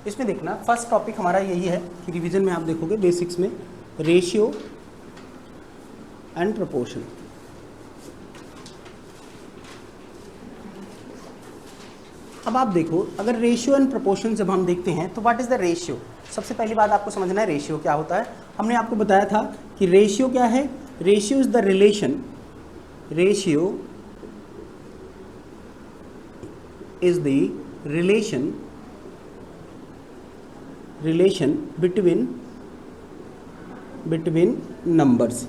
इसमें देखना first topic हमारा यही है कि रिवीजन में आप देखोगे बेसिक्स में रेशियो एंड प्रोपोर्शन। अब आप देखो, अगर रेशियो एंड प्रोपोर्शन जब हम देखते हैं तो व्हाट इज द रेशियो। सबसे पहली बात आपको समझना है रेशियो क्या होता है। हमने आपको बताया था कि रेशियो क्या है। Ratio is the relation, ratio is the relation between numbers.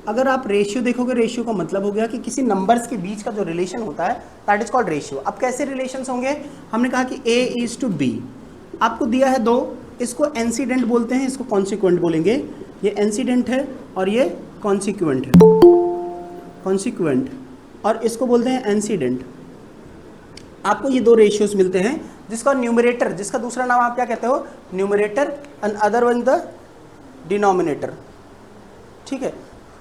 अगर आप रेशियो देखोगे, रेशियो का मतलब हो गया कि किसी नंबर्स के बीच का जो रिलेशन होता है दैट इज कॉल्ड रेशियो। अब कैसे रिलेशंस होंगे, हमने कहा कि A इज टू B, आपको दिया है 2, इसको एंसीडेंट बोलते हैं, इसको कॉन्सिक्वेंट बोलेंगे। ये एंसीडेंट है और ये कॉन्सिक्वेंट है, कॉन्सिक्वेंट, और इसको बोलते हैं एंसीडेंट। आपको ये 2 रेशियोज मिलते हैं जिसका न्यूमरेटर, जिसका दूसरा नाम आप क्या कहते हो, numerator, and other one the denominator. ठीक है,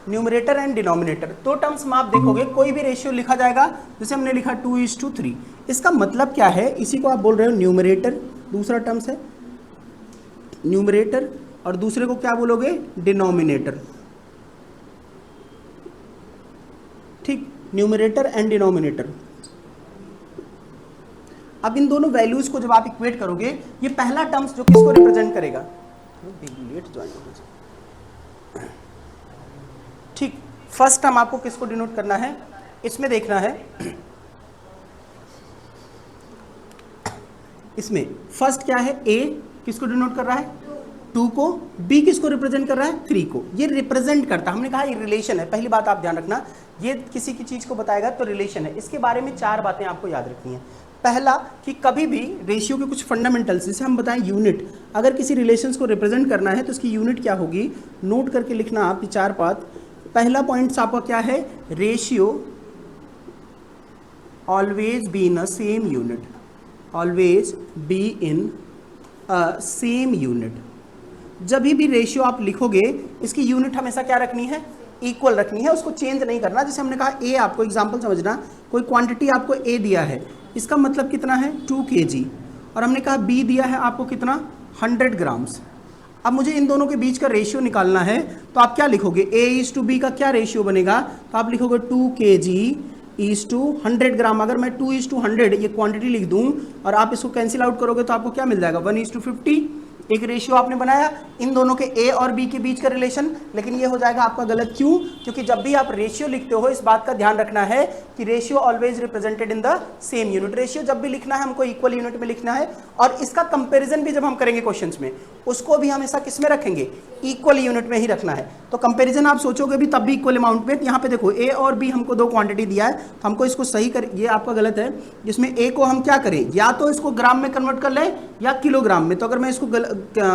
न्यूमरेटर एंड डिनोमिनेटर। 2 टर्म्स में आप देखोगे कोई भी रेशियो लिखा जाएगा, जैसे हमने लिखा 2:3। इसका मतलब क्या है, इसी को आप बोल रहे हो न्यूमरेटर, दूसरा टर्म्स है न्यूमरेटर, और दूसरे को क्या बोलोगे, डिनोमिनेटर। ठीक, न्यूमरेटर एंड डिनोमिनेटर। अब इन दोनों वैल्यूज को जब आप इक्वेट करोगे, ये पहला टर्म्स जो किसको रिप्रेजेंट करेगा, लेट ज्वाइन। ठीक, फर्स्ट टर्म आपको किसको डिनोट करना है, इसमें देखना है, इसमें फर्स्ट क्या है, A किसको डिनोट कर रहा है, 2 को, B किसको रिप्रेजेंट कर रहा है, 3 को। ये रिप्रेजेंट करता, हमने कहा ये रिलेशन है। पहली बात आप ध्यान रखना, ये किसी की चीज को बताएगा तो रिलेशन है। इसके बारे में 4 बातें आपको याद रखनी है। पहला कि कभी भी रेशियो के कुछ फंडामेंटल्स, जैसे हम बताएं यूनिट, अगर किसी रिलेशंस को रिप्रेजेंट करना है तो उसकी यूनिट क्या होगी, नोट करके लिखना आप ये 4 बात। पहला पॉइंट आपका क्या है, ratio always be in a same unit, always be in a same unit. जब भी रेशियो आप लिखोगे, इसकी यूनिट हमेशा क्या रखनी है, इक्वल रखनी है, उसको चेंज नहीं करना। जैसे हमने कहा A, आपको एग्जांपल समझना, कोई क्वांटिटी आपको A दिया है, इसका मतलब कितना है 2 kg, और हमने कहा B दिया है आपको कितना 100 ग्राम्स। अब मुझे इन दोनों के बीच का रेशियो निकालना है, तो आप क्या लिखोगे, A:B का क्या रेशियो बनेगा, तो आप लिखोगे 2 kg 100 ग्राम। अगर मैं 2:100 ये क्वांटिटी लिख दूं और आप इसको कैंसिल आउट करोगे तो आपको क्या मिल जाएगा, 1:50। एक रेशियो आपने बनाया इन दोनों के A और B के बीच का रिलेशन, लेकिन ये हो जाएगा आपका गलत। क्यों, क्योंकि जब भी आप रेशियो लिखते हो, इस बात का ध्यान रखना है कि ratio always represented in the same unit. Ratio जब भी लिखना है हमको इक्वल यूनिट में लिखना है, और इसका कंपैरिजन भी जब हम करेंगे क्वेश्चंस में, उसको भी हमेशा किस में रखेंगे, इक्वल यूनिट में ही रखना है। तो कंपैरिजन आप सोचोगे भी तब भी इक्वल अमाउंट में। यहाँ पे देखो A और B हमको 2 क्वांटिटी दिया है, तो हमको इसको सही कर, ये आपका गलत है, जिसमें A को हम क्या करें, या तो इसको ग्राम में कन्वर्ट कर लें या किलोग्राम में। तो अगर मैं इसको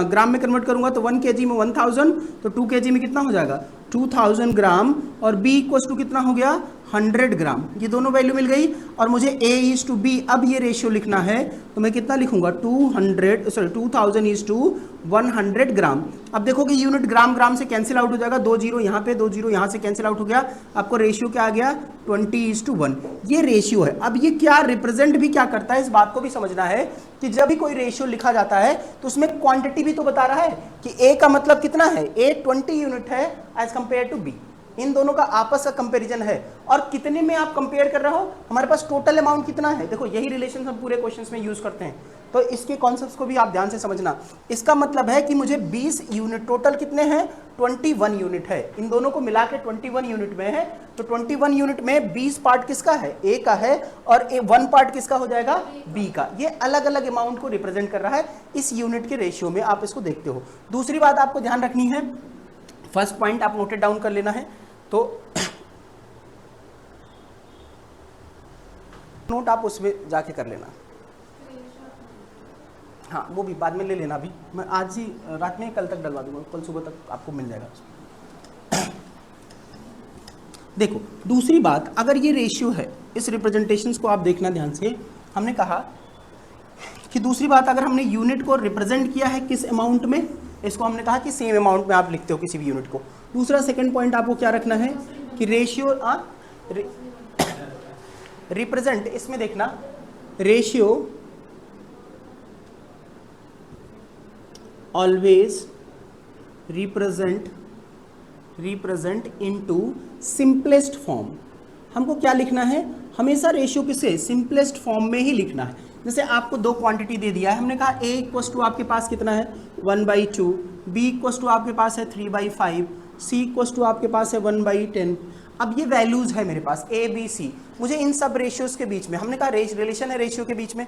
ग्राम में कन्वर्ट करूंगा तो 1 kg में 1000, तो 2 kg में कितना हो जाएगा 2000 ग्राम, और B इक्वल टू कितना हो गया 100 ग्राम। ये दोनों वैल्यू मिल गई, और मुझे A:B अब ये रेशियो लिखना है, तो मैं कितना लिखूंगा 2000:100 ग्राम। अब देखोगे यूनिट ग्राम ग्राम से कैंसिल आउट हो जाएगा, 2 0 यहाँ पे, 2 0 यहाँ से कैंसिल आउट हो गया, आपको रेशियो क्या आ गया 20:1। ये रेशियो है। अब ये क्या रिप्रेजेंट भी क्या करता है, इस बात को भी समझना है कि जब भी कोई रेशियो लिखा जाता है तो उसमें क्वांटिटी भी तो बता रहा है कि A का मतलब कितना है, A 20 यूनिट है एज कंपेयर टू B। इन दोनों का आपस का कंपैरिजन है, और कितने में आप कंपेयर कर रहे हो, हमारे पास टोटल अमाउंट कितना है। देखो यही रिलेशन हम पूरे क्वेश्चंस में यूज करते हैं, तो इसके कॉन्सेप्ट्स को भी आप ध्यान से समझना। इसका मतलब है कि मुझे 20 यूनिट, टोटल कितने हैं 21 यूनिट है, इन दोनों को मिला के 21 यूनिट में है। तो 21 यूनिट में 20 पार्ट किसका है, A का है, और 1 पार्ट किसका हो जाएगा, B का। ये अलग अलग अमाउंट को रिप्रेजेंट कर रहा है इस यूनिट के रेशियो में, आप इसको देखते हो। दूसरी बात आपको ध्यान रखनी है, फर्स्ट पॉइंट आप नोटेड डाउन कर लेना है, तो नोट आप उसमें जाके कर लेना। हाँ, वो भी बाद में ले लेना, अभी मैं आज ही रात में कल तक डलवा दूंगा, कल सुबह तक आपको मिल जाएगा। देखो दूसरी बात, अगर ये रेशियो है, इस रिप्रेजेंटेशंस को आप देखना ध्यान से। हमने कहा कि दूसरी बात, अगर हमने यूनिट को रिप्रेजेंट किया है किस अमाउंट में, इसको हमने कहा कि सेम अमाउंट में आप लिखते हो किसी भी यूनिट को। दूसरा सेकंड पॉइंट आपको क्या रखना है कि रेशियो रिप्रेजेंट, इसमें देखना ratio always represent into simplest form. हमको क्या लिखना है, हमेशा रेशियो किसे सिंपलेस्ट फॉर्म में ही लिखना है। जैसे आपको दो क्वांटिटी दे दिया है, हमने कहा a इक्वस टू आपके पास कितना है 1/2, b इक्वस टू आपके पास है 3/5, c इक्वस टू आपके पास है 1/10। अब ये वैल्यूज है मेरे पास a b c, मुझे इन सब रेशियोज के बीच में, हमने कहा रिलेशन है रेशियो के बीच में,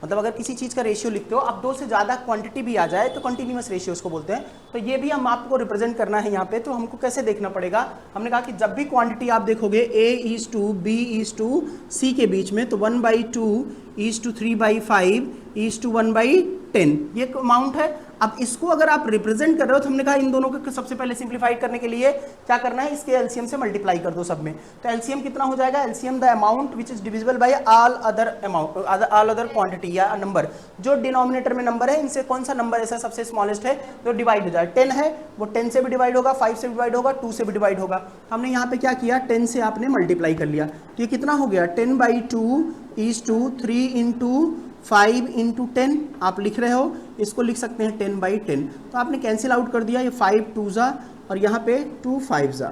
मतलब अगर किसी चीज़ का रेशियो लिखते हो, अब दो से ज़्यादा क्वांटिटी भी आ जाए तो कंटिन्यूअस रेशियोज को बोलते हैं। तो ये भी हम आपको रिप्रेजेंट करना है यहाँ पे, तो हमको कैसे देखना पड़ेगा, हमने कहा कि जब भी क्वांटिटी आप देखोगे a:b c के बीच में, तो 1/2 3/5 1/10 ये अमाउंट है। अब इसको अगर आप रिप्रेजेंट कर रहे हो, तो हमने कहा इन दोनों को सबसे पहले सिंप्लीफाइड करने के लिए क्या करना है, इसके एलसीएम से मल्टीप्लाई कर दो सब में। तो एलसीएम कितना हो जाएगा, LCM the amount which is divisible by all other quantity या नंबर। जो डिनोमिनेटर में नंबर है, इनसे कौन सा नंबर ऐसा सबसे स्मॉलेस्ट है जो डिवाइड हो जाए। 10 है, वो 10 से भी डिवाइड होगा, 5 से भी डिवाइड होगा, 2 से भी डिवाइड होगा। हमने यहाँ पे क्या किया, 10 से आपने मल्टीप्लाई कर लिया, तो ये कितना हो गया 10/2 3 × 5 × 10 आप लिख रहे हो, इसको लिख सकते हैं 10/10। तो आपने कैंसिल आउट कर दिया, ये 5 2 जा और यहाँ पे 2 5 जा,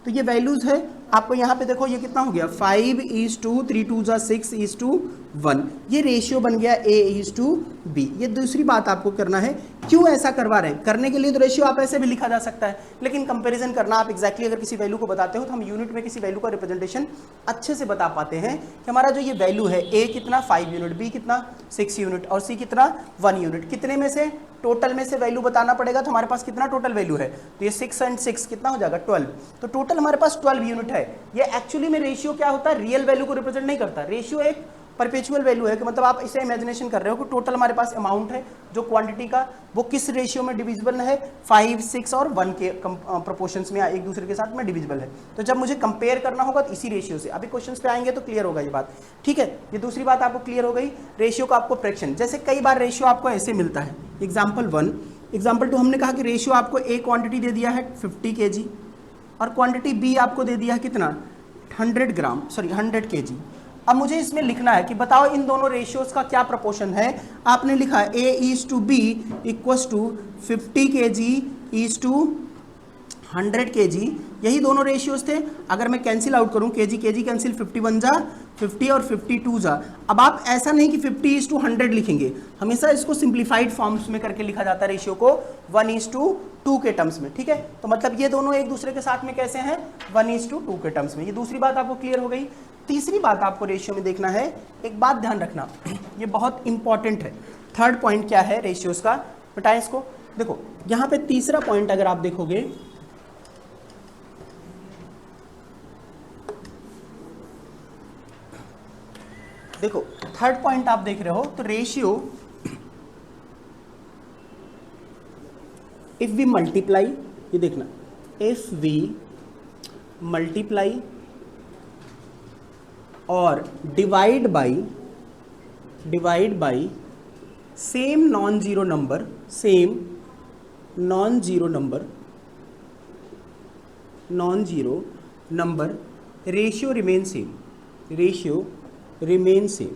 तो ये वैल्यूज है। आपको यहाँ पे देखो ये कितना हो गया 5:2 3 2 जा 6:1, ये रेशियो बन गया A:B। ये दूसरी बात आपको करना है, क्यों ऐसा करवा रहे हैं, करने के लिए तो रेशियो आप ऐसे भी लिखा जा सकता है, लेकिन कंपैरिजन करना आप एग्जैक्टली अगर किसी वैल्यू को बताते हो, तो हम यूनिट में किसी वैल्यू का रिप्रेजेंटेशन अच्छे से बता पाते हैं कि हमारा जो ये वैल्यू है A कितना 5 यूनिट, B कितना 6 यूनिट और C कितना 1 यूनिट। कितने में से, टोटल में से वैल्यू बताना पड़ेगा, तो हमारे पास कितना टोटल वैल्यू है, तो ये 6 और 6 कितना हो जाएगा 12, तो टोटल हमारे पास 12 यूनिट है। ये एक्चुअली में रेशियो क्या होता है, रियल वैल्यू को रिप्रेजेंट नहीं करता, रेशियो एक परपेचुअल वैल्यू है कि मतलब आप इसे इमेजिनेशन कर रहे हो कि टोटल हमारे पास अमाउंट है जो क्वांटिटी का, वो किस रेशियो में डिविजिबल है, 5 6 और 1 के प्रोपोर्शंस में एक दूसरे के साथ में डिविजिबल है। तो जब मुझे कंपेयर करना होगा तो इसी रेशियो से, अभी क्वेश्चंस पे आएंगे तो क्लियर होगा ये बात, ठीक है। ये दूसरी बात आपको क्लियर हो गई, रेशियो का आपको फ्रैक्शन, जैसे कई बार रेशियो आपको ऐसे मिलता है, एग्जाम्पल 1, एग्जाम्पल 2 हमने कहा कि रेशियो आपको ए क्वांटिटी दे दिया है 50 kg और क्वांटिटी बी आपको दे दिया है कितना 100 kg। अब मुझे इसमें लिखना है कि बताओ इन दोनों रेशियोज का क्या प्रोपोर्शन है। आपने लिखा A:B = 50 kg = 100 kg, यही दोनों रेशियोज थे। अगर मैं कैंसिल आउट करूं, kg कैंसिल, 51 जा 50 और 52 जा। अब आप ऐसा नहीं कि 50:100 लिखेंगे, हमेशा इसको सिंप्लीफाइड फॉर्म्स में करके लिखा जाता है रेशियो को 1:2 के टर्म्स में, ठीक है। तो मतलब ये दोनों एक दूसरे के साथ में कैसे हैं 1:2 के टर्म्स में। ये दूसरी बात आपको क्लियर हो गई। तीसरी बात आपको रेशियो में देखना है, एक बात ध्यान रखना, ये बहुत इंपॉर्टेंट है। थर्ड पॉइंट क्या है रेशियोज का, बताएं इसको। देखो यहाँ पे तीसरा पॉइंट अगर आप देखोगे, देखो थर्ड पॉइंट आप देख रहे हो, तो रेशियो इफ वी मल्टीप्लाई, ये देखना, इफ वी मल्टीप्लाई और divide by same non zero number ratio remain same.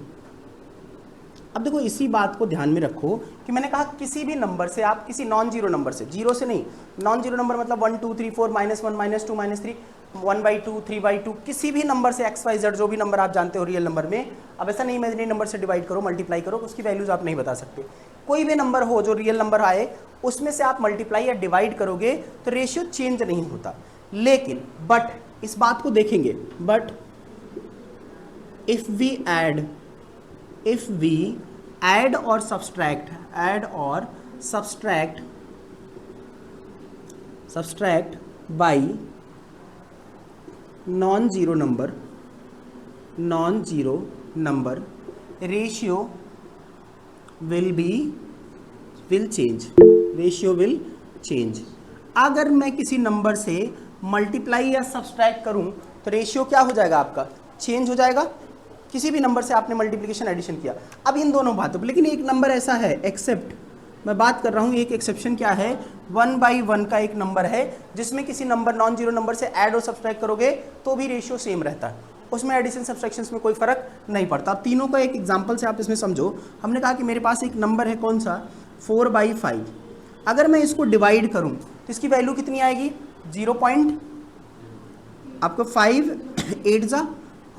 अब देखो इसी बात को ध्यान में रखो कि मैंने कहा किसी भी नंबर से आप, किसी नॉन जीरो नंबर से, जीरो से नहीं, नॉन जीरो नंबर मतलब 1 2 3 4 -1 -2 -3 1/2 3/2, किसी भी नंबर से XYZ जो भी नंबर आप जानते हो रियल नंबर में, अब ऐसा नहीं इमेजिनरी नंबर से डिवाइड करो, मल्टीप्लाई करो, उसकी वैल्यूज आप नहीं बता सकते। कोई भी नंबर हो जो रियल नंबर आए, उसमें से आप मल्टीप्लाई या डिवाइड करोगे तो रेशियो चेंज नहीं होता। लेकिन बट इस बात को देखेंगे, but if we add or subtract by non-zero number ratio will change। अगर मैं किसी नंबर से मल्टीप्लाई या सब्सट्रैक्ट करूं तो रेशियो क्या हो जाएगा, आपका चेंज हो जाएगा। किसी भी नंबर से आपने मल्टीप्लिकेशन एडिशन किया, अब इन दोनों बातों पर, लेकिन एक नंबर ऐसा है, एक्सेप्ट, मैं बात कर रहा हूँ, एक एक्सेप्शन क्या है, 1/1 का एक नंबर है जिसमें किसी नंबर नॉन जीरो नंबर से ऐड और सब्सट्रैक्ट करोगे तो भी रेशियो सेम रहता है, उसमें एडिशन सब्सट्रैक्शंस में कोई फर्क नहीं पड़ता। अब तीनों का एक एग्जांपल से आप इसमें समझो। हमने कहा कि मेरे पास एक नंबर है, कौन सा 4/5, अगर मैं इसको डिवाइड करूं तो इसकी वैल्यू कितनी आएगी, 0 पॉइंट आपको 5 8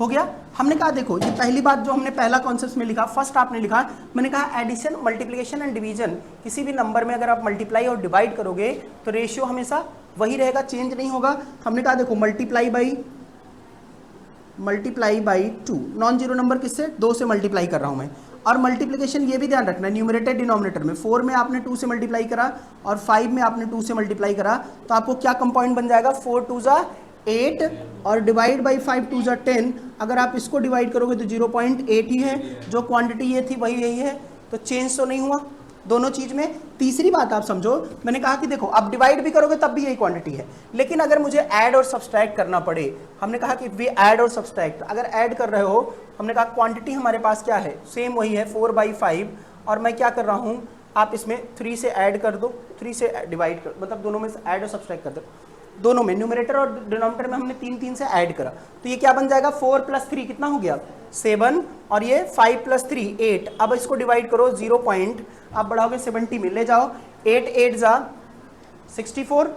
हो गया। हमने कहा देखो ये पहली बात जो हमने पहला कॉन्सेप्ट में लिखा, फर्स्ट आपने लिखा, मैंने कहा एडिशन मल्टीप्लिकेशन एंड डिवीजन, किसी भी नंबर में अगर आप मल्टीप्लाई और डिवाइड करोगे तो रेशियो हमेशा वही रहेगा, चेंज नहीं होगा। हमने कहा देखो multiply by 2, non zero number किससे, 2 से मल्टीप्लाई कर रहा हूं मैं। और मल्टीप्लिकेशन ये भी ध्यान रखना, न्यूमरेटर डिनोमिनेटर में 4 में आपने 2 से मल्टीप्लाई करा और 5 में आपने 2 से मल्टीप्लाई करा, तो आपको क्या कंपाउंड बन जाएगा, 4 2 8 और डिवाइड बाई 5 2 10। अगर आप इसको डिवाइड करोगे तो 0.8 ही है, जो क्वांटिटी ये थी वही यही है, तो चेंज तो नहीं हुआ दोनों चीज में। तीसरी बात आप समझो, मैंने कहा कि देखो आप डिवाइड भी करोगे तब भी यही क्वांटिटी है, लेकिन अगर मुझे ऐड और सब्सट्रैक्ट करना पड़े, हमने कहा कि वे ऐड और सब्सट्रैक्ट, अगर ऐड कर रहे हो, हमने कहा क्वांटिटी हमारे पास क्या है, सेम वही है 4/5, और मैं क्या कर रहा हूं, आप इसमें 3 से ऐड कर दो, 3 से डिवाइड कर, मतलब दोनों में से ऐड और सब्सट्रैक्ट कर दो, दोनों में न्यूमरेटर और डिनोमिनेटर में हमने 3 3 से ऐड करा, तो ये क्या बन जाएगा, 4 + 3 कितना हो गया, 7, और ये 5 + 3 8। अब इसको डिवाइड करो 0 पॉइंट, आप बढ़ाओगे 70 में ले जाओ, 8 8 64,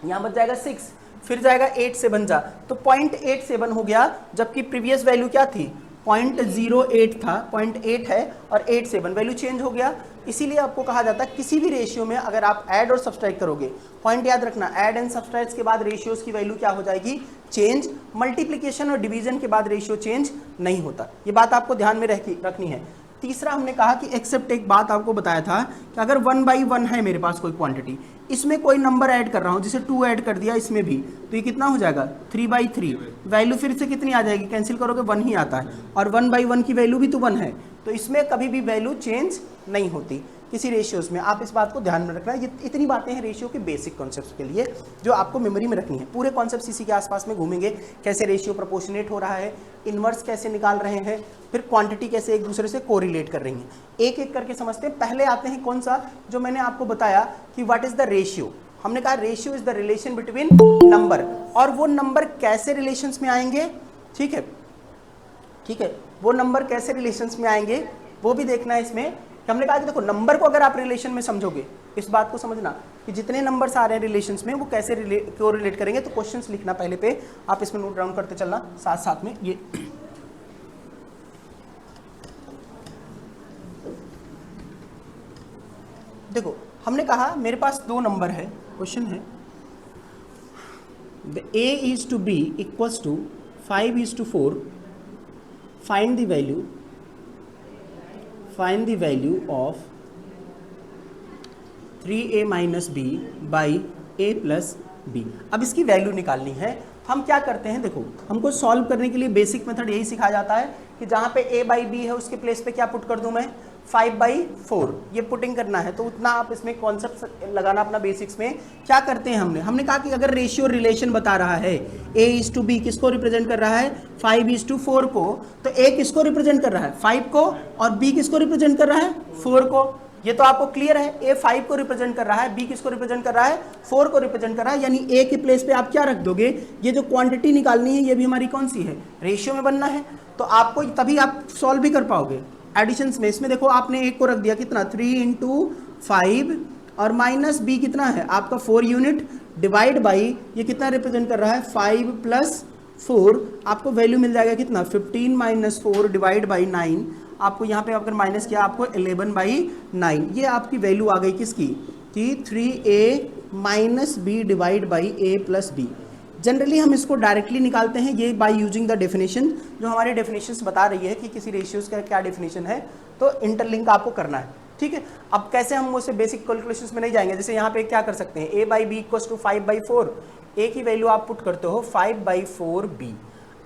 यहाँ बच जाएगा 6, फिर जाएगा 8 7 तो 0.87 हो गया, जबकि प्रीवियस वैल्यू क्या थी, 0.08 था, 0.8 है और 87 वैल्यू चेंज हो गया। इसीलिए आपको कहा जाता है किसी भी रेशियो में अगर आप ऐड और सब्सट्रैक्ट करोगे, पॉइंट याद रखना, ऐड एंड सब्सट्रैक्ट के बाद रेशियोज की वैल्यू क्या हो जाएगी, चेंज। मल्टीप्लिकेशन और डिवीजन के बाद रेशियो चेंज नहीं होता, ये बात आपको ध्यान में रखनी है। तीसरा हमने कहा कि एक्सेप्ट, एक बात आपको बताया था कि अगर 1/1 है मेरे पास कोई क्वांटिटी, इसमें कोई नंबर ऐड कर रहा हूं, जैसे 2 ऐड कर दिया इसमें भी, तो ये कितना हो जाएगा, 3/3, वैल्यू फिर से कितनी आ जाएगी, कैंसिल करोगे 1 ही आता है, और 1/1 की वैल्यू भी तो 1 है, तो इसमें कभी भी वैल्यू चेंज नहीं होती किसी रेशियोज में। आप इस बात को ध्यान में रखना, ये इतनी बातें हैं रेशियो के बेसिक कॉन्सेप्ट्स के लिए जो आपको मेमोरी में रखनी है। पूरे कॉन्सेप्ट्स इसी के आसपास में घूमेंगे, कैसे रेशियो प्रोपोर्शनेट हो रहा है, इनवर्स कैसे निकाल रहे हैं, फिर क्वांटिटी कैसे एक दूसरे से कोरिलेट कर रही हैं, एक एक करके समझते हैं। पहले आते हैं कौन सा, जो मैंने आपको बताया कि व्हाट इज द रेशियो। हमने कहा ratio is the relation between number, और वो नंबर कैसे रिलेशंस में आएंगे, ठीक है, वो नंबर कैसे रिलेशंस में आएंगे वो भी देखना है इसमें। हमने कहा कि देखो नंबर को अगर आप रिलेशन में समझोगे, इस बात को समझना कि जितने नंबर्स आ रहे हैं रिलेशंस में वो कैसे कोरिलेट करेंगे, तो क्वेश्चंस लिखना पहले पे, आप इसमें नोट डाउन करते चलना साथ साथ में। ये देखो हमने कहा मेरे पास 2 नंबर है, क्वेश्चन है a is to b equals to 5 is to 4, find the value of 3a minus b by a plus b। अब इसकी वैल्यू निकालनी है। हम क्या करते हैं, देखो हमको सॉल्व करने के लिए बेसिक मेथड यही सिखाया जाता है कि जहाँ पे a by b है उसके प्लेस पे क्या पुट कर दूं मैं, 5/4, ये पुटिंग करना है, तो उतना आप इसमें कॉन्सेप्ट लगाना अपना बेसिक्स में। क्या करते हैं हमने कहा कि अगर रेशियो रिलेशन बता रहा है, a is to b किसको रिप्रेजेंट कर रहा है, 5 is to 4 को, तो a किसको रिप्रेजेंट कर रहा है, 5 को, और b किसको रिप्रेजेंट कर रहा है, 4 को। ये तो आपको क्लियर है, a 5 को रिप्रेजेंट कर रहा है, b किसको रिप्रेजेंट कर रहा है, 4 को रिप्रेजेंट कर रहा है, यानी a के प्लेस पे आप क्या रख दोगे, ये जो क्वांटिटी निकालनी है ये भी हमारी कौन सी है, रेशियो में बनना है, तो आपको तभी आप सॉल्व भी कर पाओगे एडिशंस में। इसमें देखो आपने एक को रख दिया कितना, 3 × 5, और माइनस b कितना है आपका 4 यूनिट, डिवाइड बाई ये कितना रिप्रेजेंट कर रहा है, 5 + 4, आपको वैल्यू मिल जाएगा कितना, 15 - 4 डिवाइड बाई 9, आपको यहाँ पे अगर माइनस किया आपको 11/9, ये आपकी वैल्यू आ गई किसकी, कि 3a - b divide by a + b। Generally हम इसको डायरेक्टली निकालते हैं, ये बाय यूजिंग द डेफिनेशन, जो हमारे डेफिनेशंस बता रही है कि किसी रेशियोज का क्या डेफिनेशन है, तो इंटरलिंक आपको करना है, ठीक है। अब कैसे हम उससे बेसिक कैलकुलेशंस में नहीं जाएंगे, जैसे यहाँ पे क्या कर सकते हैं, a/b = 5/4, a की वैल्यू आप पुट करते हो 5/4b।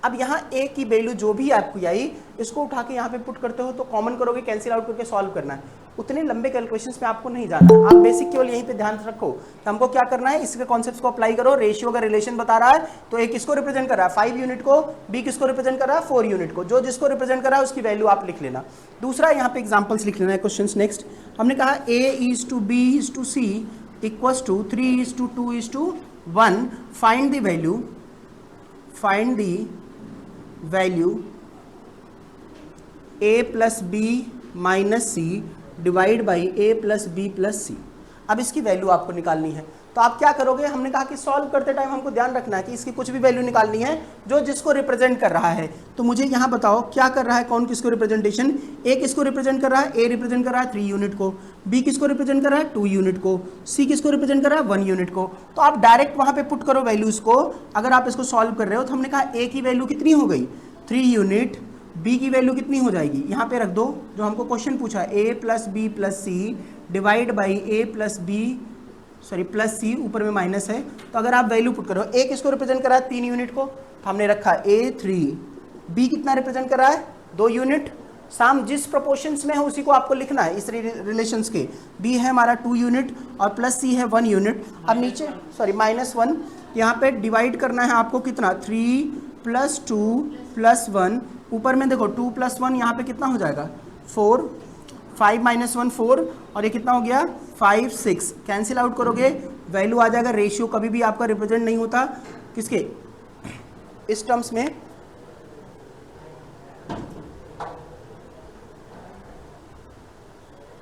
अब यहाँ a की वैल्यू जो भी आपको आई, इसको उठा के यहाँ पे पुट करते हो, तो कॉमन करोगे, कैंसिल आउट करके सॉल्व करना है। उतने लंबे कैलकुलेशंस में आपको नहीं जाना है, आप बेसिक केवल यहीं पे ध्यान रखो कि हमको क्या करना है, इसके कॉन्सेप्ट्स को अप्लाई करो। रेशियो का रिलेशन बता रहा है, तो a किसको रिप्रेजेंट कर रहा है, 5 यूनिट को, b किसको रिप्रेजेंट कर रहा है, 4 यूनिट को, जो जिसको रिप्रेजेंट कर रहा है उसकी वैल्यू आप लिख लेना। दूसरा यहाँ पे एग्जाम्पल्स लिख लेना है, क्वेश्चन नेक्स्ट। हमने कहा a is to b is to c equals to 3 is to 2 is to 1, find the value a plus b minus c divide by a plus b plus c। अब इसकी value आपको निकालनी है, तो आप क्या करोगे, हमने कहा कि सॉल्व करते टाइम हमको ध्यान रखना है कि इसकी कुछ भी वैल्यू निकालनी है जो जिसको रिप्रेजेंट कर रहा है। तो मुझे यहाँ बताओ क्या कर रहा है, कौन किसको रिप्रेजेंटेशन, ए किसको रिप्रेजेंट कर रहा है, ए रिप्रेजेंट कर रहा है 3 यूनिट को, बी किसको रिप्रेजेंट कर रहा है 2 यूनिट को, सी किसको रिप्रेजेंट कर रहा है 1 यूनिट को। तो आप डायरेक्ट वहाँ पे पुट करो वैल्यूज को। अगर आप इसको सॉल्व कर रहे हो तो हमने कहा ए की वैल्यू कितनी हो गई 3 यूनिट, बी की वैल्यू कितनी हो जाएगी, यहाँ पे रख दो जो हमको क्वेश्चन पूछा, A plus B plus C divide by A plus B sorry plus C, ऊपर में माइनस है। तो अगर आप वैल्यू पुट करो, ए किसको रिप्रेजेंट कर रहा है 3 यूनिट को, तो हमने रखा ए 3, बी कितना रिप्रेजेंट कर रहा है 2 यूनिट, साम जिस प्रोपोर्शंस में है उसी को आपको लिखना है इस रिलेशंस के, बी है हमारा 2 यूनिट और प्लस सी है 1 यूनिट। अब नीचे सॉरी -1 यहाँ पे डिवाइड करना है आपको कितना 3 + 2 + 1, ऊपर में देखो 2 + 1 यहाँ पे कितना हो जाएगा 4, 5 - 1 4 और ये कितना हो गया 5 6, कैंसिल आउट करोगे वैल्यू आ जाएगा। रेशियो कभी भी आपका रिप्रेजेंट नहीं होता किसके, इस टर्म्स में,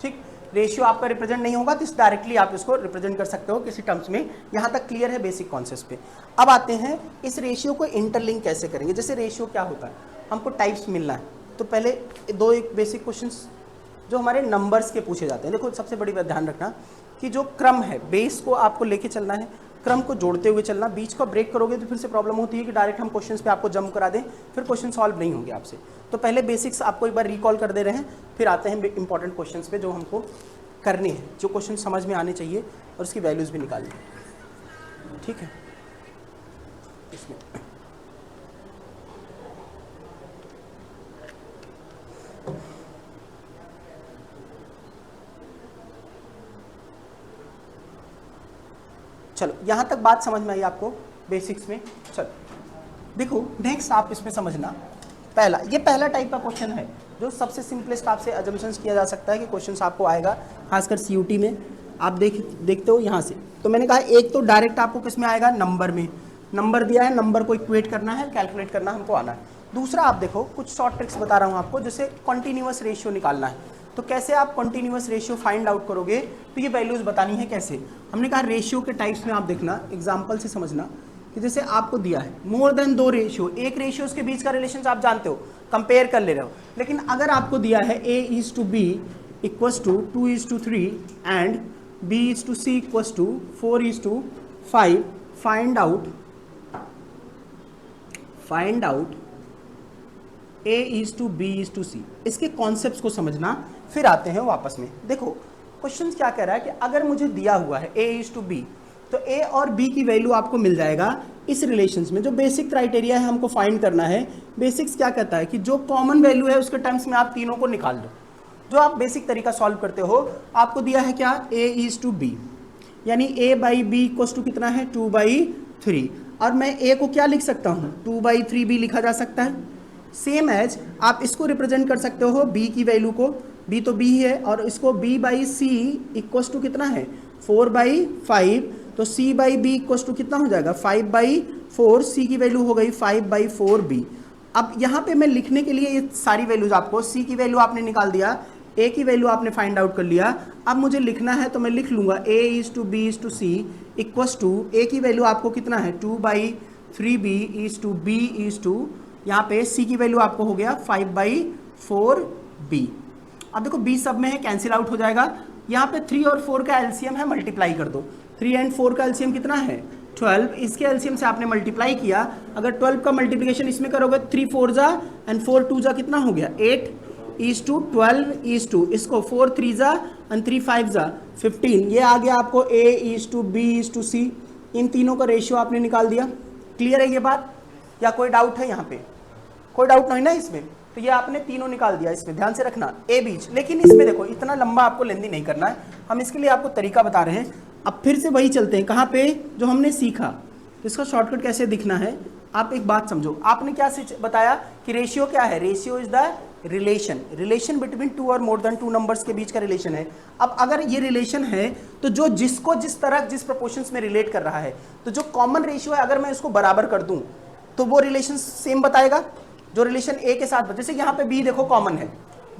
ठीक, रेशियो आपका रिप्रेजेंट नहीं होगा तो डायरेक्टली आप इसको रिप्रेजेंट कर सकते हो किसी टर्म्स में। यहाँ तक क्लियर है बेसिक कॉन्सेप्ट पे। अब आते हैं इस रेशियो को इंटरलिंक कैसे करेंगे। जैसे रेशियो क्या होता है, हमको टाइप्स मिलना है, तो पहले दो एक बेसिक क्वेश्चंस जो हमारे नंबर्स के पूछे जाते हैं। देखो सबसे बड़ी बात ध्यान रखना कि जो क्रम है बेस को आपको लेके चलना है, क्रम को जोड़ते हुए चलना, बीच को ब्रेक करोगे तो फिर से प्रॉब्लम होती है कि डायरेक्ट हम क्वेश्चंस पे आपको जंप करा दें, फिर क्वेश्चन सॉल्व नहीं होंगे आपसे। तो पहले बेसिक्स आपको एक बार रिकॉल कर दे रहे हैं, फिर आते हैं इंपॉर्टेंट क्वेश्चंस पे जो हमको करने हैं, जो क्वेश्चन समझ में आने चाहिए और उसकी वैल्यूज़ भी निकालनी है, ठीक है। इसमें चलो यहाँ तक बात समझ में आई आपको बेसिक्स में। चलो देखो नेक्स्ट आप इसमें समझना, ये पहला टाइप का क्वेश्चन है जो सबसे सिंपलेस्ट आपसे अजम्पशंस किया जा सकता है कि क्वेश्चन आपको आएगा, खासकर सीयूटी में आप देखते हो यहाँ से। तो मैंने कहा एक तो डायरेक्ट आपको किस में आएगा, नंबर में, नंबर दिया है, नंबर को इक्वेट करना है, कैलकुलेट करना हमको आना है। दूसरा आप देखो कुछ शॉर्ट ट्रिक्स बता रहा हूँ आपको, जैसे कॉन्टिन्यूअस रेशियो निकालना है। तो कैसे आप कॉन्टिन्यूअस रेशियो फाइंड आउट करोगे, तो ये वैल्यूज बतानी है कैसे। हमने कहा रेशियो के टाइप्स में आप देखना, एग्जाम्पल से समझना कि जैसे आपको दिया है मोर देन 2 रेशियो, एक रेशियो के बीच का रिलेशन आप जानते हो, कंपेयर कर ले रहे हो। लेकिन अगर आपको दिया है A:B = 2:3 and B:C = 4:5, find out A:B:C, इसके कॉन्सेप्ट्स को समझना। फिर आते हैं वापस में, देखो क्वेश्चन क्या कह रहा है कि अगर मुझे दिया हुआ है A:B, तो A और B की वैल्यू आपको मिल जाएगा इस रिलेशंस में। जो बेसिक क्राइटेरिया है हमको फाइंड करना है, बेसिक्स क्या कहता है कि जो कॉमन वैल्यू है उसके टर्म्स में आप तीनों को निकाल दो। जो आप बेसिक तरीका सॉल्व करते हो, आपको दिया है क्या A:B, यानी A/B = कितना है 2/3, और मैं A को क्या लिख सकता हूँ 2/3 भी लिखा जा सकता है। सेम एज आप इसको रिप्रेजेंट कर सकते हो B की वैल्यू को, B तो B है, और इसको B/C = कितना है 4/5, तो C/B = कितना हो जाएगा 5/4, C की वैल्यू हो गई 5/4B। अब यहाँ पे मैं लिखने के लिए ये सारी वैल्यूज आपको, C की वैल्यू आपने निकाल दिया, A की वैल्यू आपने फाइंड आउट कर लिया। अब मुझे लिखना है तो मैं लिख लूँगा A:B:C = A की वैल्यू आपको कितना है 2/3B यहाँ पे C की वैल्यू आपको हो गया 5/4B। अब देखो B सब में है, कैंसिल आउट हो जाएगा। यहाँ पे 3 और 4 का एलसीएम है, मल्टीप्लाई कर दो। 3 और 4 का एलसीएम कितना है 12, इसके एलसीएम से आपने मल्टीप्लाई किया। अगर 12 का मल्टीप्लिकेशन इसमें करोगे 3 4 जा एंड 4 2 जा कितना हो गया 8:12:, इसको 4 3 जा एंड 3 5 जा 15, ये आ गया आपको A:B:C। इन तीनों का रेशियो आपने निकाल दिया। क्लियर है ये बात, या कोई डाउट है यहाँ पे? कोई डाउट नहीं ना इसमें? तो ये आपने तीनों निकाल दिया, इसमें ध्यान से रखना ए बीच। लेकिन इसमें देखो इतना लंबा आपको लेंदी नहीं करना है, हम इसके लिए आपको तरीका बता रहे हैं। अब फिर से वही चलते हैं, कहाँ पे जो हमने सीखा, तो इसका शॉर्टकट कैसे दिखना है। आप एक बात समझो, आपने क्या बताया कि रेशियो क्या है, ratio is the relation between 2 और मोर देन 2 नंबर्स के बीच का रिलेशन है। अब अगर ये रिलेशन है तो जो जिसको जिस तरह जिस प्रोपोर्शंस में रिलेट कर रहा है, तो जो कॉमन रेशियो है अगर मैं इसको बराबर कर दूं तो वो रिलेशन सेम बताएगा जो रिलेशन ए के साथ। जैसे यहाँ पे बी देखो कॉमन है,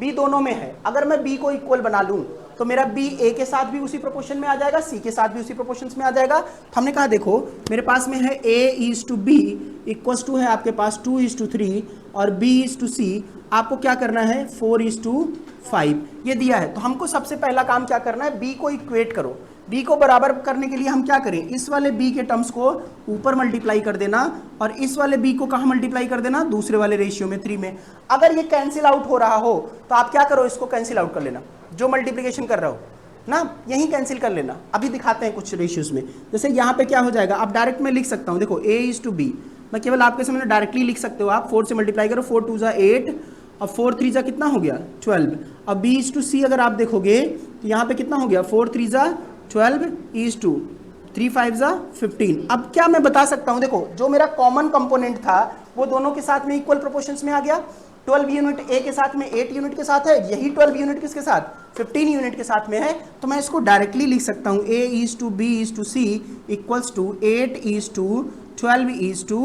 बी दोनों में है, अगर मैं बी को इक्वल बना लूं तो मेरा बी ए के साथ भी उसी प्रोपोर्शन में आ जाएगा, सी के साथ भी उसी प्रोपोर्शन में आ जाएगा। तो हमने कहा देखो मेरे पास में है A is to B equals to है आपके पास 2:3 और बी इज टू सी आपको क्या करना है 4:5 ये दिया है। तो हमको सबसे पहला काम क्या करना है, बी को इक्वेट करो। बी को बराबर करने के लिए हम क्या करें, इस वाले बी के टर्म्स को ऊपर मल्टीप्लाई कर देना और इस वाले बी को कहाँ मल्टीप्लाई कर देना, दूसरे वाले रेशियो में 3 में। अगर ये कैंसिल आउट हो रहा हो तो आप क्या करो, इसको कैंसिल आउट कर लेना, जो मल्टीप्लिकेशन कर रहा हो ना यहीं कैंसिल कर लेना। अभी दिखाते हैं कुछ रेशियोज में। जैसे यहाँ पे क्या हो जाएगा, आप डायरेक्ट में लिख सकता हूँ, देखो ए इज टू बी, मैं केवल आपके सामने डायरेक्टली लिख सकते हो आप। 4 से मल्टीप्लाई करो, 4 2 जा 8 और 4 3 जा कितना हो गया 12। अब बी इज टू सी अगर आप देखोगे तो यहाँ पे कितना हो गया 4 3 जा 12 इज टू 3 5 जा 15। अब क्या मैं बता सकता हूँ, देखो जो मेरा कॉमन कंपोनेंट था वो दोनों के साथ में इक्वल प्रोपोर्शंस में आ गया। 12 यूनिट ए के साथ में 8 यूनिट के साथ है, यही 12 यूनिट किसके साथ 15 यूनिट के साथ में है। तो मैं इसको डायरेक्टली लिख सकता हूँ A is to B is to C equals to 8 is to 12 is to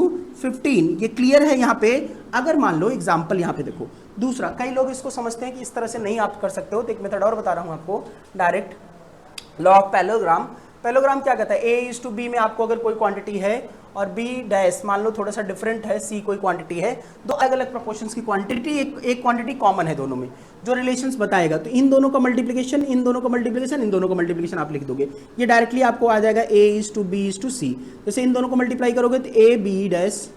15। ये क्लियर है यहाँ पे। अगर मान लो एग्जाम्पल यहाँ पे देखो दूसरा, कई लोग इसको समझते हैं कि इस तरह से नहीं आप कर सकते हो, तो एक मेथड और बता रहा हूँ आपको, direct law of parallelogram. Parallelogram क्या कहता है, ए इज टू बी में आपको अगर कोई क्वांटिटी है और बी डैश मान लो थोड़ा सा डिफरेंट है, सी कोई क्वांटिटी है, दो अलग अलग प्रोपोर्शंस की क्वांटिटी, एक क्वांटिटी कॉमन है दोनों में, जो रिलेशंस बताएगा, तो इन दोनों का मल्टीप्लिकेशन, इन दोनों का मल्टीप्लिकेशन, इन दोनों का मल्टीप्लिकेशन आप लिख दोगे, ये डायरेक्टली आपको आ जाएगा A is to B is to C. जैसे इन दोनों को मल्टीप्लाई करोगे तो ए बी डैश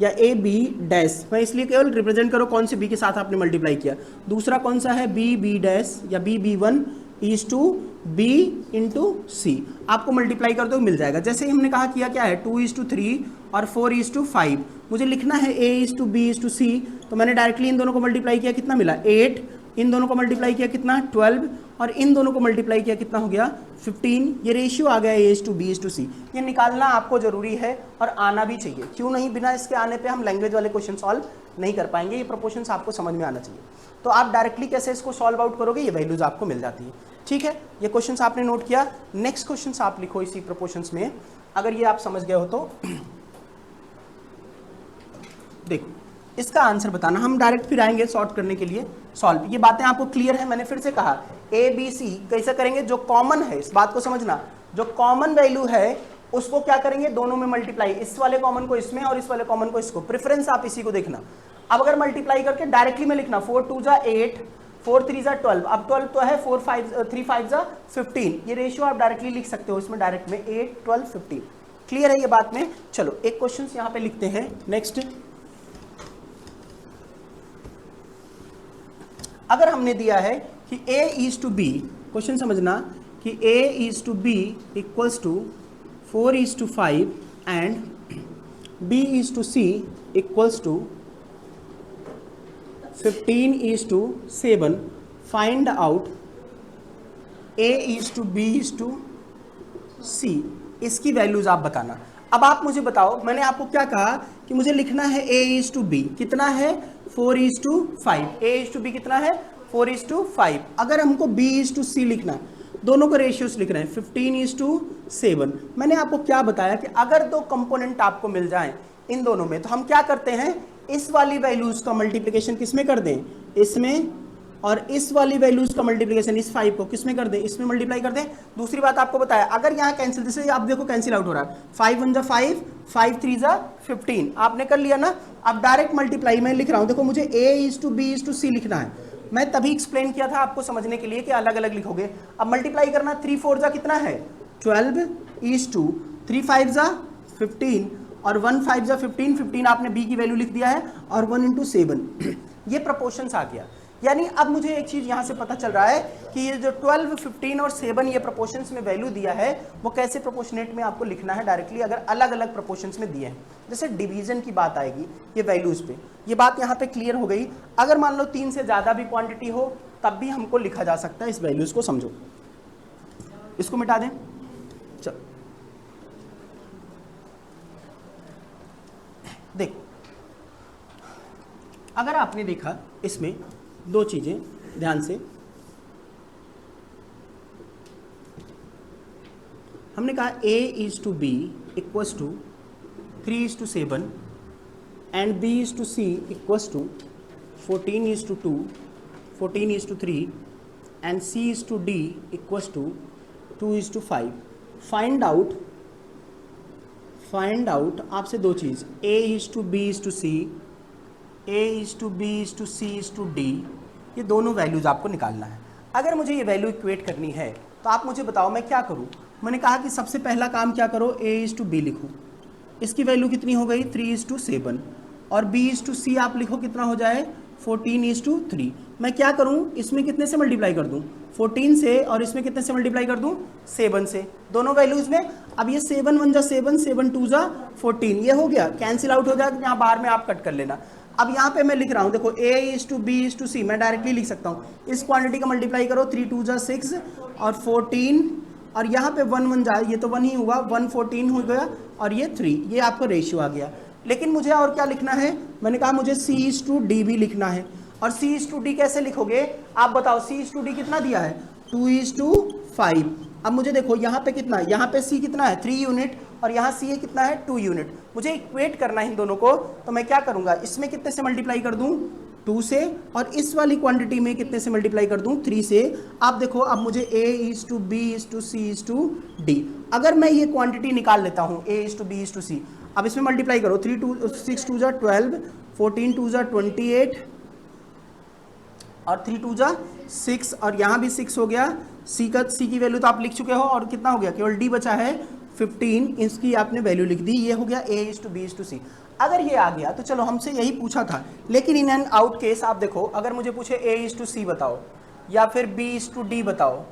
या ए बी डैश, मैं इसलिए केवल रिप्रेजेंट करो कौन से बी के साथ आपने मल्टीप्लाई किया। दूसरा कौन सा है, बी बी डैश या B B one is to B into C, आपको मल्टीप्लाई कर दो मिल जाएगा। जैसे ही हमने कहा किया क्या है 2:3 और 4:5, मुझे लिखना है A is to B is to C, तो मैंने डायरेक्टली इन दोनों को मल्टीप्लाई किया, कितना मिला 8, इन दोनों को मल्टीप्लाई किया कितना 12 और इन दोनों को मल्टीप्लाई किया कितना हो गया 15। ये रेशियो आ गया A is to B is to C. ये निकालना आपको जरूरी है और आना भी चाहिए, क्यों नहीं, बिना इसके आने पे हम लैंग्वेज वाले क्वेश्चन सॉल्व नहीं कर पाएंगे। ये प्रोपोर्शंस आपको समझ में आना चाहिए। तो आप डायरेक्टली कैसे इसको सॉल्व आउट करोगे, ये वैल्यूज आपको मिल जाती है। ठीक है, ये क्वेश्चंस आपने नोट किया। नेक्स्ट क्वेश्चंस आप लिखो इसी प्रोपोर्शंस में, अगर ये आप समझ गए हो तो देखो इसका आंसर बताना। हम डायरेक्ट फिर आएंगे सॉर्ट करने के लिए सॉल्व। ये बातें आपको क्लियर है, मैंने फिर से कहा ए बी सी कैसे करेंगे, जो कॉमन है इस बात को समझना, जो कॉमन वैल्यू है उसको क्या करेंगे दोनों में मल्टीप्लाई, इस वाले कॉमन को इसमें और इस वाले कॉमन को इसको, प्रेफरेंस आप इसी को देखना। अब अगर मल्टीप्लाई करके डायरेक्टली में लिखना 4 2 जा 8 4 3 जा 12, अब 12 तो है 3 5 जा 15, ये रेशियो आप डायरेक्टली लिख सकते हो इसमें डायरेक्ट में 8 12 15। क्लियर है ये बात में। चलो एक क्वेश्चन यहाँ पे लिखते हैं नेक्स्ट। अगर हमने दिया है कि a इज टू बी, क्वेश्चन समझना कि a is to B equals to 4:5 and b is to c equals to 15:7, find out a is to b is to c, इसकी वैल्यूज आप बताना। अब आप मुझे बताओ, मैंने आपको क्या कहा कि मुझे लिखना है a इज टू b, कितना है 4:5, a इज टू b कितना है 4:5। अगर हमको b इज टू c लिखना, दोनों को रेशियोस लिख रहे हैं 15:7। मैंने आपको क्या बताया कि अगर दो कंपोनेंट आपको मिल जाएं इन दोनों में, तो हम क्या करते हैं, इस वाली वैल्यूज का मल्टीप्लिकेशन किसमें कर दें, इसमें, और इस वाली वैल्यूज का मल्टीप्लिकेशन इस 5 को किसमें कर दें, इसमें मल्टीप्लाई कर दें। दूसरी बात आपको बताया, अगर यहाँ कैंसिल, जैसे आप देखो कैंसिल आउट हो रहा है, 5 1 जा 5 5 3 जा 15, आपने कर लिया ना। अब डायरेक्ट मल्टीप्लाई मैं लिख रहा हूँ, देखो मुझे a is to b is to c लिखना है, मैं तभी एक्सप्लेन किया था आपको समझने के लिए कि अलग अलग लिखोगे। अब मल्टीप्लाई करना, 3 4 जा कितना है 12 इज टू 3 5 जा 15 और 1 5 जा 15, 15 आपने b की वैल्यू लिख दिया है और 1:7, ये प्रोपोर्शंस आ गया। यानी अब मुझे एक चीज यहां से पता चल रहा है कि ये जो 12 15 और 7 ये प्रोपोर्शंस में वैल्यू दिया है, वो कैसे प्रोपोर्शनेट में आपको लिखना है डायरेक्टली, अगर अलग अलग प्रोपोर्शंस में दिए हैं। जैसे डिवीजन की बात आएगी ये वैल्यूज पे, ये बात यहाँ पे क्लियर हो गई। अगर मान लो 3 से ज्यादा भी क्वांटिटी हो तब भी हमको लिखा जा सकता है, इस वैल्यूज को समझो। इसको मिटा दें, चलो देखो, अगर आपने देखा इसमें दो चीजें ध्यान से, हमने कहा a is to b equals to 3:7 and b is to c equals to 14:2 14:3 and C is to D equals to 2:5. Find out आपसे दो चीज़, A is to B is to C, A is to B is to C is to D, ये दोनों values आपको निकालना है। अगर मुझे ये वैल्यू इक्वेट करनी है तो आप मुझे बताओ मैं क्या करूँ। मैंने कहा कि सबसे पहला काम क्या करो, A is to B लिखो, इसकी वैल्यू कितनी हो गई 3:7, और B is to C आप लिखो कितना हो जाए 14:3। मैं क्या करूं, इसमें कितने से मल्टीप्लाई कर दूं 14 से, और इसमें कितने से मल्टीप्लाई कर दूं 7 से, दोनों वैल्यूज में। अब ये 7 1 जा 7, 7 2 जा 14, ये हो गया, कैंसिल आउट हो जाएगा, यहाँ बाहर में आप कट कर लेना। अब यहाँ पे मैं लिख रहा हूँ, देखो A is to B is to C, मैं डायरेक्टली लिख सकता हूँ, इस क्वांटिटी का मल्टीप्लाई करो, 3 2 जा 6 और 14, और यहाँ पे 1 1 जाए, ये तो 1 ही हुआ, 1 14 हो गया, और ये 3, ये आपका रेशियो आ गया। लेकिन मुझे और क्या लिखना है, मैंने कहा मुझे C is to D भी लिखना है, और C is to D कैसे लिखोगे आप बताओ। C is to D कितना दिया है 2:5। अब मुझे देखो यहाँ पे कितना है, यहाँ पे C कितना है 3 यूनिट, और यहाँ C कितना है 2 यूनिट। मुझे इक्वेट करना है इन दोनों को, तो मैं क्या करूँगा, इसमें कितने से मल्टीप्लाई कर दूँ 2 से, और इस वाली क्वांटिटी में कितने से मल्टीप्लाई कर दूँ 3 से। आप देखो अब मुझे A is to B is to C is to D, अगर मैं ये क्वांटिटी निकाल लेता हूँ A is to B is to C, अब इसमें मल्टीप्लाई करो, 6 2 जा 12, 14 2 जा 28, और 3 2 जा 6, और यहाँ भी 6 हो गया। C की वैल्यू तो आप लिख चुके हो, और कितना हो गया, केवल D बचा है 15, इसकी आपने वैल्यू लिख दी, ये हो गया A is to B is to C। अगर ये आ गया तो चलो, हमसे यही पूछा था, लेकिन इन एंड आउट केस आप देखो, अगर मुझे पूछे A is to C बताओ, या फिर B is to D बताओ,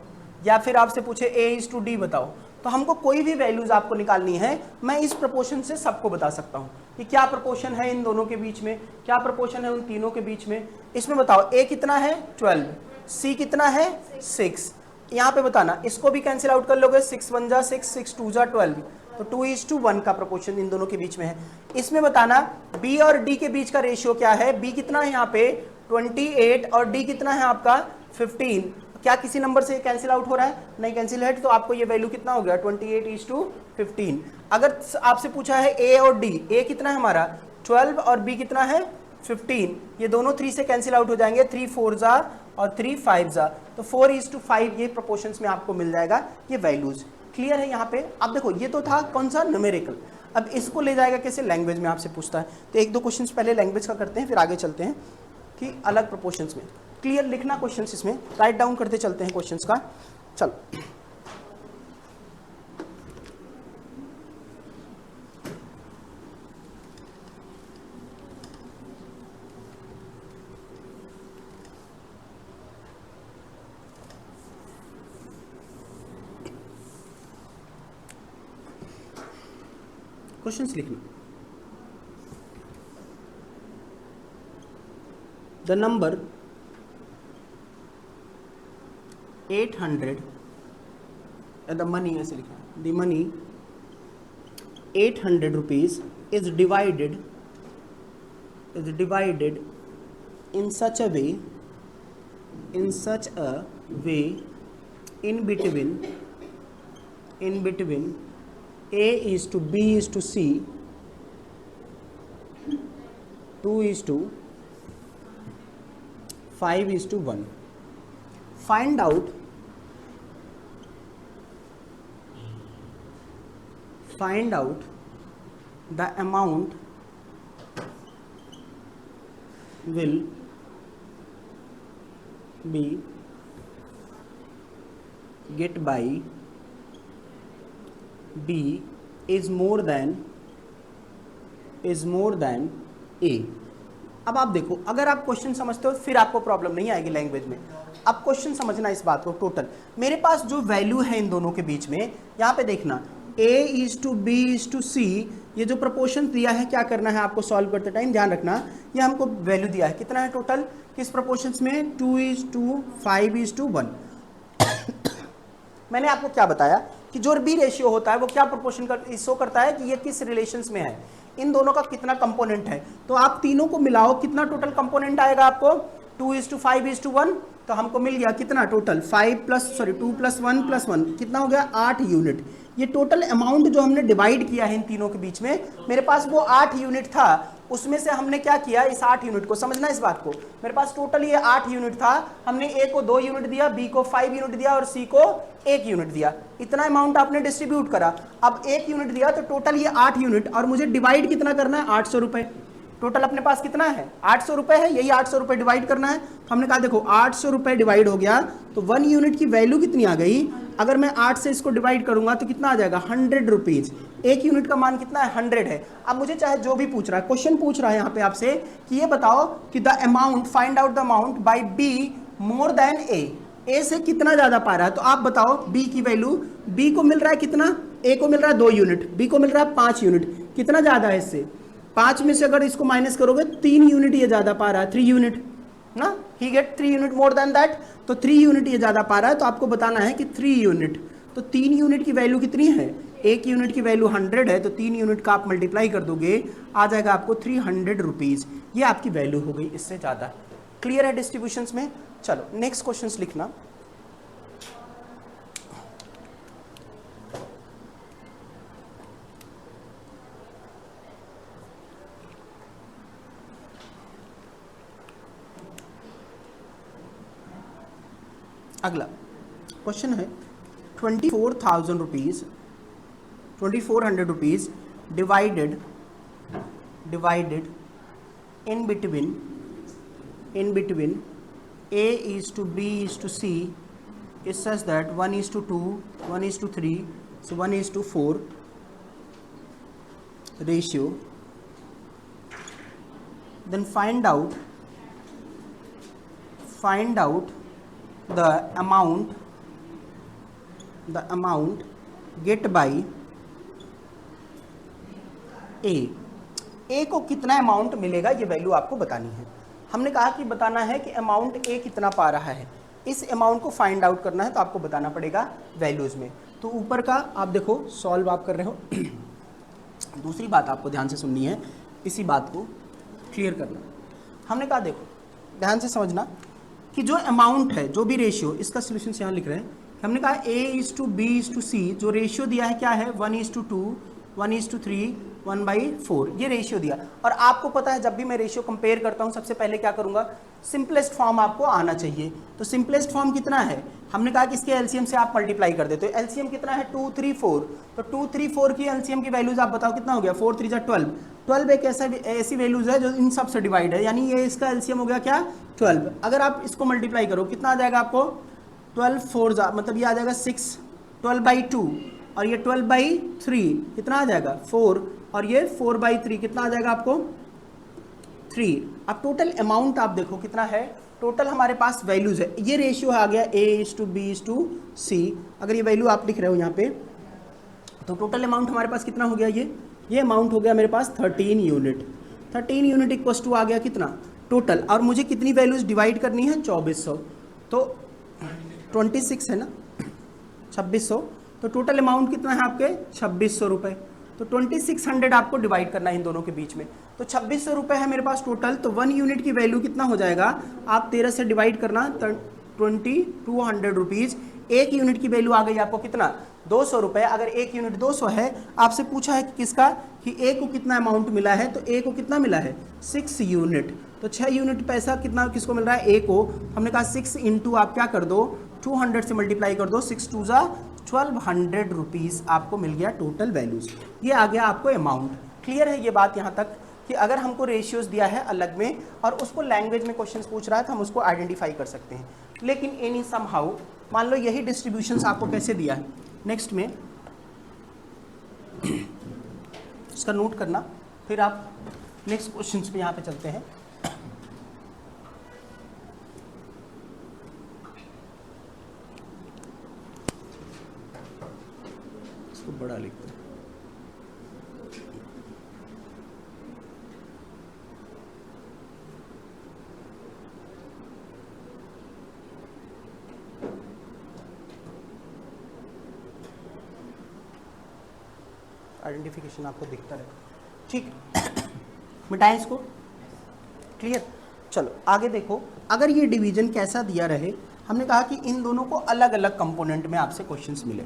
या फिर आपसे पूछे A is to D बताओ, तो हमको कोई भी वैल्यूज आपको निकालनी है, मैं इस प्रोपोर्शन से सबको बता सकता हूँ कि क्या प्रोपोर्शन है इन दोनों के बीच में, क्या प्रोपोर्शन है उन तीनों के बीच में। इसमें बताओ A कितना है 12, C कितना है 6, यहाँ पे बताना, इसको भी कैंसिल आउट कर लोगे, 6 1 जा 6, 6 2 जा 12, तो 2:1 का प्रोपोर्शन इन दोनों के बीच में है। इसमें बताना B और D के बीच का रेशियो क्या है, B कितना है यहाँ पे 28, और D कितना है आपका 15। क्या किसी नंबर से कैंसिल आउट हो रहा है, नहीं कैंसिल है, तो आपको ये वैल्यू कितना हो गया 28:15। अगर आपसे पूछा है A और D, A कितना है हमारा 12 और B कितना है 15, ये दोनों 3 से कैंसिल आउट हो जाएंगे, 3 4 जा और 3 5 जा, तो 4:5 ये प्रोपोर्शंस में आपको मिल जाएगा ये वैल्यूज। क्लियर है यहाँ पे। अब देखो ये तो था कौन सा न्यूमेरिकल, अब इसको ले जाएगा कैसे, लैंग्वेज में आपसे पूछता है, तो 1 2 क्वेश्चंस पहले लैंग्वेज का करते हैं, फिर आगे चलते हैं कि अलग प्रोपोर्शंस में। क्लियर लिखना क्वेश्चंस, इसमें राइट डाउन करते चलते हैं क्वेश्चंस का। चलो क्वेश्चंस लिखना। द नंबर 800, द मनी ऐसे लिखना, the money 800 rupees is divided in such a way in between A is to B is to C 2:5:1. Find out the amount will be get by B is more than A। अब आप देखो, अगर आप question समझते हो फिर आपको problem नहीं आएगी लैंग्वेज में। अब क्वेश्चन समझना इस बात को, टोटल मेरे पास जो वैल्यू है इन दोनों के बीच में, यहाँ पे देखना A is to B is to C, ये जो प्रपोर्शन दिया है, क्या करना है आपको सॉल्व करते टाइम ध्यान रखना, ये हमको वैल्यू दिया है कितना है टोटल किस प्रपोर्शंस में 2:5:1। मैंने आपको क्या बताया कि जो बी रेशियो होता है वो क्या प्रोपोर्शन शो करता है कि ये किस रिलेशंस में है, इन दोनों का कितना कंपोनेंट है। तो आप तीनों को मिलाओ, कितना टोटल कंपोनेंट आएगा आपको 2:5:1, तो हमको मिल गया कितना टोटल 2 + 1 कितना हो गया 8 यूनिट। ये टोटल अमाउंट जो हमने डिवाइड किया है इन तीनों के बीच में, मेरे पास वो 8 यूनिट था, उसमें से हमने क्या किया, इस 8 यूनिट को, समझना इस बात को, मेरे पास टोटल ये 8 यूनिट था, हमने ए को 2 यूनिट दिया, बी को 5 यूनिट दिया और सी को 1 यूनिट दिया, इतना अमाउंट आपने डिस्ट्रीब्यूट करा। अब 1 यूनिट दिया तो टोटल ये 8 यूनिट, और मुझे डिवाइड कितना करना है, 800 रुपए। टोटल अपने पास कितना है, 800 रुपए है, यही 800 रुपए डिवाइड करना है। तो हमने कहा देखो 800 रुपए डिवाइड हो गया, तो 1 यूनिट की वैल्यू कितनी आ गई, अगर मैं 8 से इसको डिवाइड करूंगा तो कितना आ जाएगा, 100 रुपीज। 1 यूनिट का मान कितना है, 100 है। अब मुझे चाहे जो भी पूछ रहा है, क्वेश्चन पूछ रहा है यहाँ पे आपसे कि ये बताओ कि the amount, find out the amount by B more than A से कितना ज्यादा पा रहा है। तो आप बताओ बी की वैल्यू, बी को मिल रहा है कितना, ए को मिल रहा है 2 यूनिट, बी को मिल रहा है 5 यूनिट, कितना ज्यादा है इससे, 5 में से अगर इसको माइनस करोगे 3 यूनिट ये ज्यादा पा रहा है, 3 यूनिट ना, he get 3 unit more than that, तो 3 यूनिट ये ज्यादा पा रहा है। तो आपको बताना है कि 3 यूनिट, तो 3 यूनिट की वैल्यू कितनी है, 1 यूनिट की वैल्यू 100 है, तो 3 यूनिट का आप मल्टीप्लाई कर दोगे, आ जाएगा आपको 300 रुपीज, ये आपकी वैल्यू हो गई, इससे ज्यादा। क्लियर है डिस्ट्रीब्यूशंस में। चलो नेक्स्ट क्वेश्चंस लिखना। अगला क्वेश्चन है 24,000 rupees, 2400 rupees divided in between A is to B is to C is such that 1:2, 1:3, so 1:4 ratio. Then find out the amount get by ए को कितना अमाउंट मिलेगा, ये वैल्यू आपको बतानी है। हमने कहा कि बताना है कि अमाउंट ए कितना पा रहा है, इस अमाउंट को फाइंड आउट करना है, तो आपको बताना पड़ेगा वैल्यूज में। तो ऊपर का आप देखो सॉल्व आप कर रहे हो। दूसरी बात आपको ध्यान से सुननी है, इसी बात को क्लियर करना। हमने कहा देखो ध्यान से समझना कि जो अमाउंट है, जो भी रेशियो, इसका सोल्यूशन यहाँ लिख रहे हैं। हमने कहा A:B:C, जो रेशियो दिया है क्या है, 1:2, 1:3, 1/4, ये रेशियो दिया। और आपको पता है जब भी मैं रेशियो कंपेयर करता हूँ सबसे पहले क्या करूँगा, सिंपलेस्ट फॉर्म आपको आना चाहिए। तो सिंपलेस्ट फॉर्म कितना है, हमने कहा कि इसके एलसीएम से आप मल्टीप्लाई कर देते हो। एलसीएम कितना है, 2, 3, 4, तो 2, 3, 4 की एलसीएम की वैल्यूज आप बताओ कितना हो गया, 4, 3 12। 12 एक ऐसी वैल्यूज है जो इन सब से डिवाइड है, यानी ये इसका एलसीएम हो गया क्या, 12। अगर आप इसको मल्टीप्लाई करो कितना आ जाएगा आपको, 12 4 मतलब ये आ जाएगा 6, 12/2, और ये 12/3 कितना आ जाएगा 4, और ये 4/3 कितना आ जाएगा आपको 3। अब टोटल अमाउंट आप देखो कितना है, टोटल हमारे पास वैल्यूज है, ये रेशियो आ गया A:B:C। अगर ये वैल्यू आप लिख रहे हो यहाँ पे, तो टोटल अमाउंट हमारे पास कितना हो गया, ये अमाउंट हो गया मेरे पास 13 यूनिट। 13 यूनिट इक्वल्स टू आ गया कितना टोटल, और मुझे कितनी वैल्यूज डिवाइड करनी है, 2400, तो 26 है ना, 2600, तो टोटल अमाउंट कितना है आपके 2600 रुपये। तो 2600 आपको डिवाइड करना है इन दोनों के बीच में, तो 2600 रुपये है मेरे पास टोटल। तो 1 यूनिट की वैल्यू कितना हो जाएगा, आप 13 से डिवाइड करना, 2200 रुपीज़। 1 यूनिट की वैल्यू आ गई आपको कितना, 200 रुपये। अगर 1 यूनिट 200 है, आपसे पूछा है कि किसका, कि ए को कितना अमाउंट मिला है, तो ए को कितना मिला है 6 यूनिट। तो 6 यूनिट पैसा कितना किसको मिल रहा है, ए को। हमने कहा 6 इंटू आप क्या कर दो, 200 से मल्टीप्लाई कर दो, 6 2 जा 1200 रुपीज़ आपको मिल गया टोटल वैल्यूज़। ये आ गया आपको अमाउंट। क्लियर है ये बात यहाँ तक, कि अगर हमको रेशियोज दिया है अलग में और उसको लैंग्वेज में क्वेश्चंस पूछ रहा है तो हम उसको आइडेंटिफाई कर सकते हैं। लेकिन एनी समहाउ मान लो यही डिस्ट्रीब्यूशंस आपको कैसे दिया है, नेक्स्ट में इसका नोट करना, फिर आप नेक्स्ट क्वेश्चंस पे यहाँ पे चलते हैं। इसको बड़ा लिखते हैं। आइडेंटिफिकेशन आपको दिखता रहे, ठीक है। मिटाएं इसको, क्लियर। चलो आगे देखो, अगर ये डिवीजन कैसा दिया रहे, हमने कहा कि इन दोनों को अलग अलग कंपोनेंट में आपसे क्वेश्चंस मिले।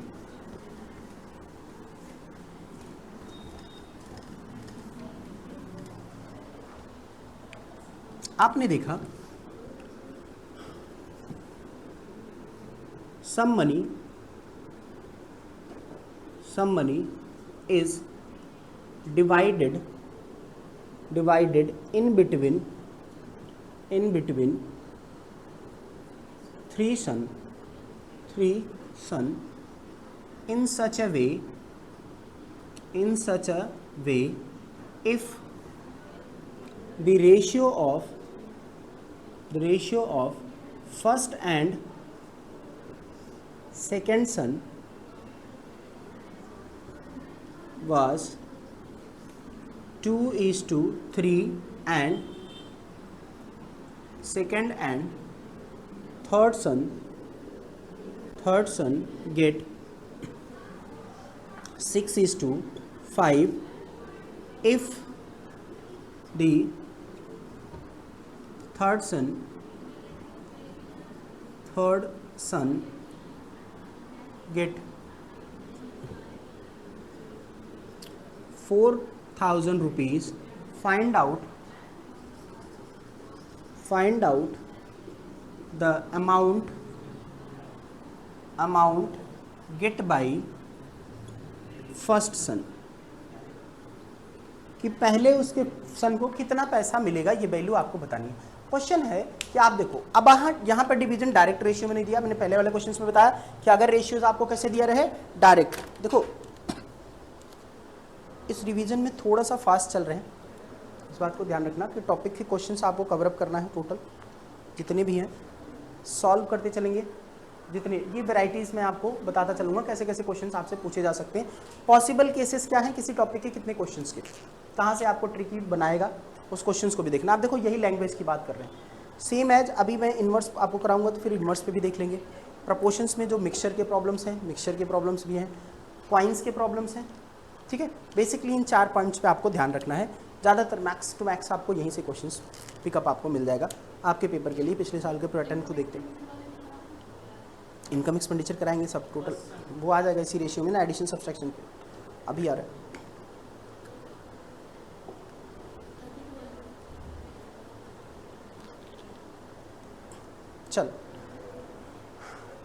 आपने देखा some money is divided in between three son in such a way if the ratio of first and second son was 2:3 and second and third son get 6:5 if the third son get 4,000 rupees, find out the amount get by first son, कि पहले उसके सन को कितना पैसा मिलेगा, ये value आपको बतानी है। क्वेश्चन है कि आप देखो, अब यहाँ पर डिवीजन डायरेक्ट रेशियो में नहीं दिया, मैंने पहले वाले क्वेश्चन में बताया कि अगर रेशियोज आपको कैसे दिया रहे डायरेक्ट। देखो इस रिवीजन में थोड़ा सा फास्ट चल रहे हैं, इस बात को ध्यान रखना कि टॉपिक के क्वेश्चंस आपको कवर अप करना है, टोटल जितने भी हैं सॉल्व करते चलेंगे। जितने ये वैरायटीज़ मैं आपको बताता चलूँगा कैसे कैसे क्वेश्चंस आपसे पूछे जा सकते हैं, पॉसिबल केसेस क्या हैं किसी टॉपिक के कितने क्वेश्चंस के, कहाँ से आपको ट्रिकी बनाएगा उस क्वेश्चंस को भी देखना। आप देखो यही लैंग्वेज की बात कर रहे हैं, सेम एज अभी मैं इन्वर्स आपको कराऊंगा तो फिर इन्वर्स पे भी देख लेंगे। प्रपोर्शंस में जो मिक्सचर के प्रॉब्लम्स हैं, मिक्सचर के प्रॉब्लम्स भी हैं, क्वाइंस के प्रॉब्लम्स हैं, ठीक है। बेसिकली इन 4 पॉइंट्स पे आपको ध्यान रखना है। ज़्यादातर मैक्स टू मैक्स आपको यहीं से क्वेश्चंस पिकअप आपको मिल जाएगा आपके पेपर के लिए। पिछले साल के पैटर्न को देखते हैं, इनकम एक्सपेंडिचर कराएंगे सब टोटल, वो आ जाएगा इसी रेशियो में ना, एडिशन सब्सट्रैक्शन पे अभी आ रहा है। चल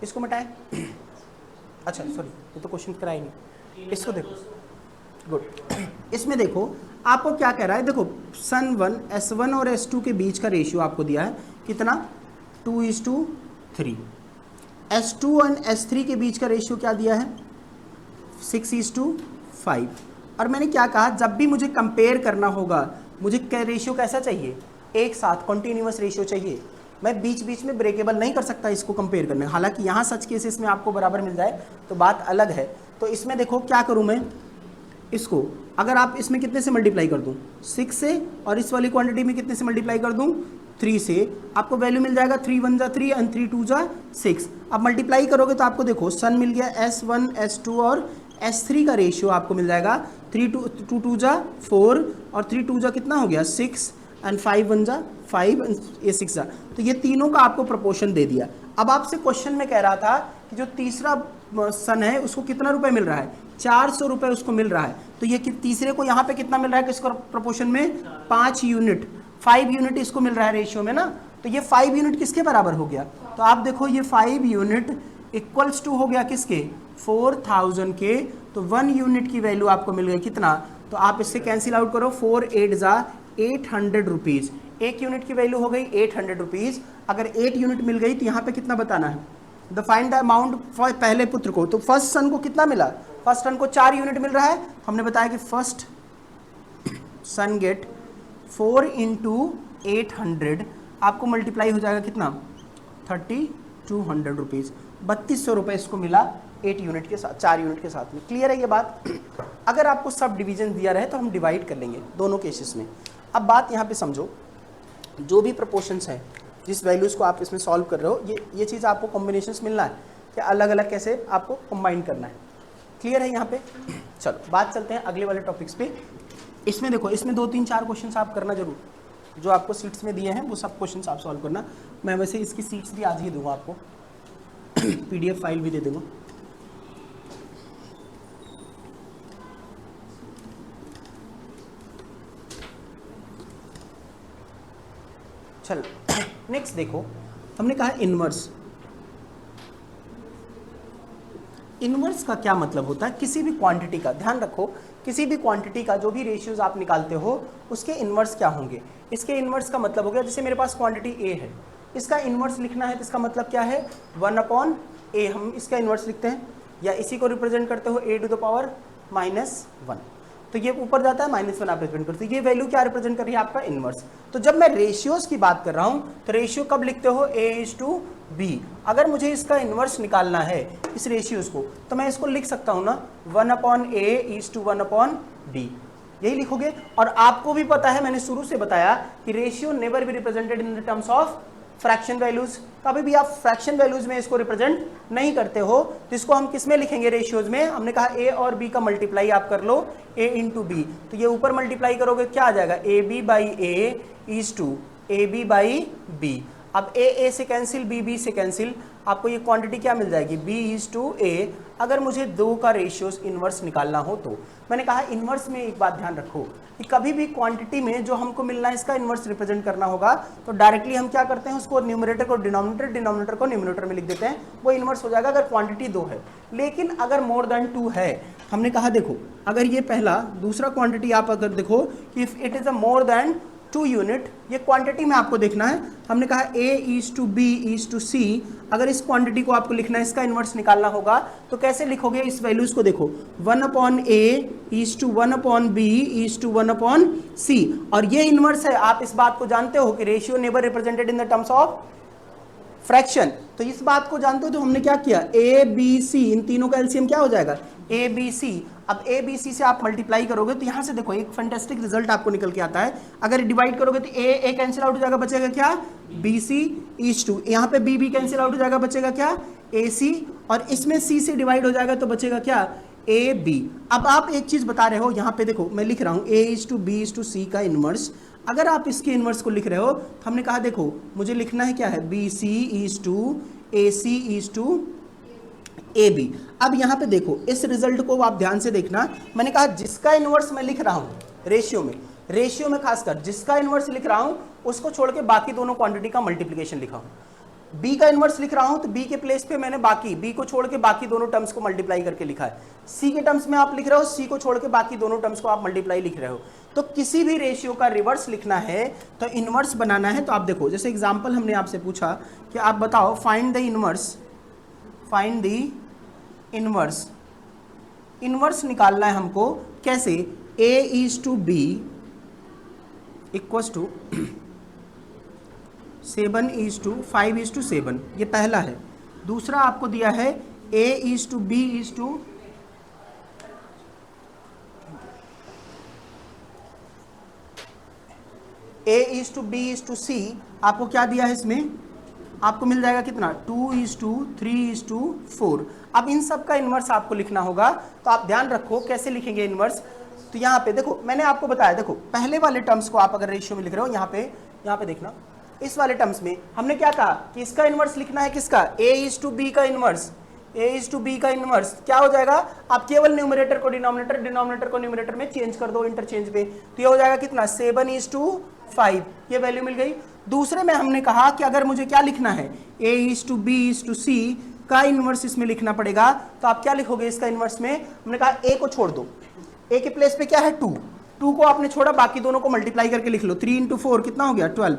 इसको मिटाएं। अच्छा सॉरी, ये तो क्वेश्चन कराए नहीं, इसको देखो। गुड, इसमें देखो आपको क्या कह रहा है, देखो सन 1 S1 और S2 के बीच का रेशियो आपको दिया है कितना, 2:3। S2 और S3 के बीच का रेशियो क्या दिया है, 6:5। और मैंने क्या कहा, जब भी मुझे कंपेयर करना होगा मुझे रेशियो कैसा चाहिए, एक साथ कॉन्टिन्यूअस रेशियो चाहिए। मैं बीच बीच में ब्रेकेबल नहीं कर सकता इसको कंपेयर करने। हालांकि यहाँ सच केसेस में आपको बराबर मिल जाए तो बात अलग है। तो इसमें देखो क्या करूँ मैं, इसको अगर आप इसमें कितने से मल्टीप्लाई कर दूँ, 6 से, और इस वाली क्वांटिटी में कितने से मल्टीप्लाई कर दूँ, 3 से, आपको वैल्यू मिल जाएगा 3 1 जा 3 एंड 3 2 जा 6। अब मल्टीप्लाई करोगे तो आपको देखो सन मिल गया, S1 S2 और S3 का रेशियो आपको मिल जाएगा 3 2 2 जा 4 और 3 2 जा कितना हो गया 6 एंड 5 1 जा 5 ये 6 जा, तो ये तीनों का आपको प्रपोर्शन दे दिया। अब आपसे क्वेश्चन में कह रहा था कि जो तीसरा सन है उसको कितना रुपए मिल रहा है, 400 रुपए उसको मिल रहा है। तो ये तीसरे को यहाँ पे कितना मिल रहा है, किसको प्रपोर्शन में, 5 यूनिट, 5 यूनिट इसको मिल रहा है रेशियो में ना। तो ये 5 यूनिट किसके बराबर हो गया, तो आप देखो ये 5 यूनिट इक्वल्स टू हो गया किसके, 4000 के। तो 1 यूनिट की वैल्यू आपको मिल गई कितना, तो आप इससे कैंसिल आउट करो, 4 8 जा 800 रुपीज़। एक यूनिट की वैल्यू हो गई 800 रुपीज़। अगर 8 यूनिट मिल गई तो यहाँ पे कितना बताना है, the find the amount for पहले पुत्र को। तो फर्स्ट सन को कितना मिला, फर्स्ट सन को 4 यूनिट मिल रहा है। हमने बताया कि फर्स्ट सन गेट 4 × 800, आपको मल्टीप्लाई हो जाएगा कितना, 3200 रुपीज़। 3200 रुपये इसको मिला 8 यूनिट के साथ, 4 यूनिट के साथ में। क्लियर है ये बात। अगर आपको सब डिवीजन दिया रहे तो हम डिवाइड कर लेंगे दोनों केसेस में। अब बात यहाँ पे समझो, जो भी प्रोपोर्शंस हैं, जिस वैल्यूज़ को आप इसमें सॉल्व कर रहे हो, ये चीज़ आपको कॉम्बिनेशंस मिलना है कि अलग अलग कैसे आपको कंबाइन करना है। क्लियर है यहाँ पे। चलो बात चलते हैं अगले वाले टॉपिक्स पे। इसमें देखो, इसमें 2 3 4 क्वेश्चंस आप करना जरूर, जो आपको सीट्स में दिए हैं वो सब क्वेश्चंस आप सॉल्व करना। मैं वैसे इसकी सीट्स भी आज ही दूंगा आपको, PDF फाइल भी दे दूँगा। चल नेक्स्ट देखो, हमने कहा इनवर्स। इनवर्स का क्या मतलब होता है? किसी भी क्वांटिटी का, ध्यान रखो, किसी भी क्वांटिटी का जो भी रेशियोज आप निकालते हो उसके इनवर्स क्या होंगे। इसके इनवर्स का मतलब हो गया, जैसे मेरे पास क्वांटिटी ए है, इसका इनवर्स लिखना है तो इसका मतलब क्या है, 1/a, हम इसका इनवर्स लिखते हैं, या इसी को रिप्रेजेंट करते हो a⁻⁻1, तो ये ऊपर जाता है -1 आप रिप्रेजेंट करते हो, ये वैल्यू क्या रिप्रेजेंट कर रही है, आपका इनवर्स। तो जब मैं रेशियोज की बात कर रहा हूँ तो रेशियो कब लिखते हो, a:b। अगर मुझे इसका इनवर्स निकालना है इस रेशियोज को, तो मैं इसको लिख सकता हूँ ना 1/a:1/d, यही लिखोगे। और आपको भी पता है, मैंने शुरू से बताया कि ratio never be represented in the terms of fraction values. कभी भी आप फ्रैक्शन वैल्यूज में इसको रिप्रेजेंट नहीं करते हो, तो इसको हम किस में लिखेंगे, रेशियोज में। हमने कहा a और b का मल्टीप्लाई आप कर लो, a इंटू बी, तो ये ऊपर मल्टीप्लाई करोगे क्या आ जाएगा, ab/a इज टू ab/b। अब a से कैंसिल, b से कैंसिल, आपको ये क्वांटिटी क्या मिल जाएगी, b इज टू a। अगर मुझे दो का रेशियोज इनवर्स निकालना हो तो मैंने कहा इनवर्स में एक बात ध्यान रखो कि कभी भी क्वांटिटी में जो हमको मिलना है इसका इनवर्स रिप्रेजेंट करना होगा, तो डायरेक्टली हम क्या करते हैं, उसको न्यूमरेटर को डिनोमिनेटर, डिनोमिनेटर को न्यूमरेटर में लिख देते हैं, वो इनवर्स हो जाएगा अगर क्वांटिटी 2 है। लेकिन अगर मोर देन 2 है, हमने कहा देखो, अगर ये पहला दूसरा क्वांटिटी आप अगर देखो कि if it is a more than 2 unit, ये क्वांटिटी में आपको देखना है। हमने कहा a:b:c, अगर इस क्वांटिटी को आपको लिखना है, इसका इनवर्स निकालना होगा, तो कैसे लिखोगे, इस वैल्यूज को देखो, 1/a:1/b:1/c, और ये इनवर्स है। आप इस बात को जानते हो कि ratio never represented in the terms of fraction, तो इस बात को जानते हो। तो हमने क्या किया, a b c, इन तीनों का एलसीएम क्या हो जाएगा, a b c। अब a b c से आप मल्टीप्लाई करोगे तो यहां से देखो एक फैंटास्टिक रिजल्ट आपको निकल के आता है। अगर डिवाइड करोगे तो a कैंसिल आउट हो जाएगा, बचेगा क्या, b c इज टू, यहाँ पे b कैंसिल आउट हो जाएगा, बचेगा क्या, a c, और इसमें c से डिवाइड हो जाएगा तो बचेगा क्या, a b। अब आप एक चीज बता रहे हो, यहाँ पे देखो मैं लिख रहा हूँ a:b:c का इनवर्स। अगर आप इसके इनवर्स को लिख रहे हो तो हमने कहा देखो मुझे लिखना है क्या है, BC is to AC is to AB। अब यहाँ पे देखो इस रिजल्ट को आप ध्यान से देखना, मैंने कहा जिसका इनवर्स मैं लिख रहा हूँ रेशियो में खासकर जिसका इनवर्स लिख रहा हूँ उसको छोड़ के बाकी दोनों क्वांटिटी का मल्टीप्लिकेशन लिखा हूँ। b का इनवर्स लिख रहा हूं तो b के प्लेस पे मैंने बाकी b को छोड़ के बाकी दोनों टर्म्स को मल्टीप्लाई करके लिखा है। c के टर्म्स में आप लिख रहे हो, c को छोड़ के बाकी दोनों टर्म्स को आप मल्टीप्लाई लिख रहे हो। तो किसी भी रेशियो का रिवर्स लिखना है तो इनवर्स बनाना है। तो आप देखो, जैसे एग्जांपल हमने आपसे पूछा कि आप बताओ फाइंड द इनवर्स निकालना है हमको, कैसे, a:b इक्वल्स टू 7:5:7, ये पहला है। दूसरा आपको दिया है a:b:c, आपको क्या दिया है, इसमें आपको मिल जाएगा कितना, 2:3:4। अब इन सब का इनवर्स आपको लिखना होगा, तो आप ध्यान रखो कैसे लिखेंगे इनवर्स। तो यहाँ पे देखो मैंने आपको बताया, देखो पहले वाले टर्म्स को आप अगर रेशियो में लिख रहे हो, यहाँ पे देखना, इस वाले टर्म्स में हमने क्या कहा कि इसका इनवर्स लिखना है, किसका, a:b का इनवर्स। a:b का इनवर्स क्या हो जाएगा, आप केवल न्यूमरेटर को डिनोमिनेटर को न्यूमरेटर में चेंज कर दो इंटरचेंज पे, तो ये हो जाएगा कितना, 7:5, ये वैल्यू मिल गई। दूसरे में हमने कहा कि अगर मुझे क्या लिखना है, a:b:c का इनवर्स इसमें लिखना पड़ेगा, तो आप क्या लिखोगे इसका इनवर्स में, हमने कहा a को छोड़ दो, a के प्लेस पे क्या है 2 को आपने छोड़ा, बाकी दोनों को मल्टीप्लाई करके लिख लो, 3 × 4 कितना हो गया, 12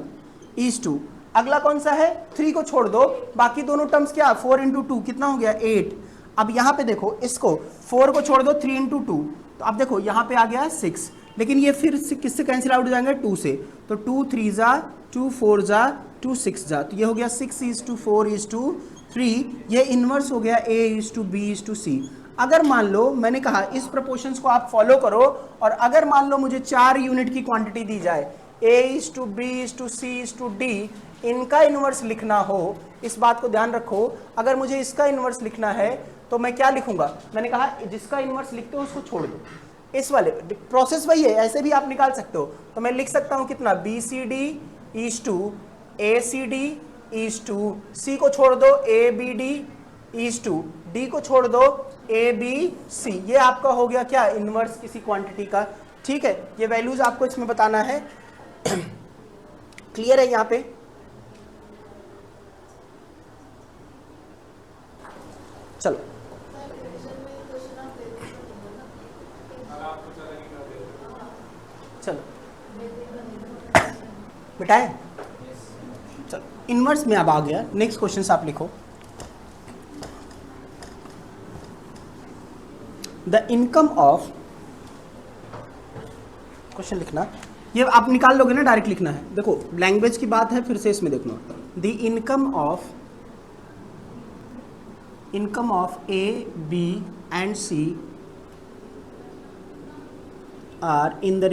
इज टू। अगला कौन सा है, 3 को छोड़ दो, बाकी दोनों टर्म्स क्या, 4 × 2 कितना हो गया, 8। अब यहाँ पे देखो, इसको 4 को छोड़ दो, 3 × 2, तो अब देखो यहाँ पे आ गया 6, लेकिन ये फिर किससे कैंसिल आउट हो जाएंगे, 2 से, तो 2 3 जा 2 4 जा 2 6 जा, तो ये हो गया 6:4:3, ये इनवर्स हो गया a:b:c। अगर मान लो मैंने कहा इस प्रोपोर्शंस को आप फॉलो करो, और अगर मान लो मुझे 4 यूनिट की क्वांटिटी दी जाए, a:b:c:d, इनका इनवर्स लिखना हो, इस बात को ध्यान रखो, अगर मुझे इसका इनवर्स लिखना है तो मैं क्या लिखूंगा, मैंने कहा जिसका इनवर्स लिखते हो उसको छोड़ दो, इस वाले प्रोसेस वही है, ऐसे भी आप निकाल सकते हो। तो मैं लिख सकता हूं कितना, BCD is to ACD is to, C को छोड़ दो ABD इज टू, D को छोड़ दो ABC, ये आपका हो गया क्या, इनवर्स किसी क्वांटिटी का। ठीक है, ये वैल्यूज आपको इसमें बताना है। क्लियर है यहाँ पे। चलो चलो मिटाए। चलो इनवर्स में अब आ गया। नेक्स्ट क्वेश्चन आप लिखो, द इनकम ऑफ, क्वेश्चन लिखना, ये आप निकाल लोगे ना, डायरेक्ट लिखना है। देखो लैंग्वेज की बात है, फिर से इसमें देखना, the income of A B and C are in the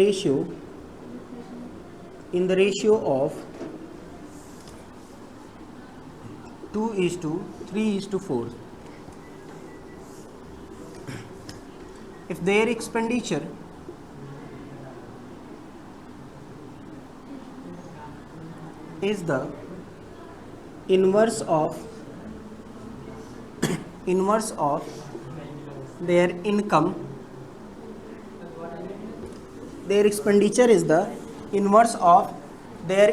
ratio of 2:3:4 if their expenditure is the inverse of their income, their expenditure is the inverse of their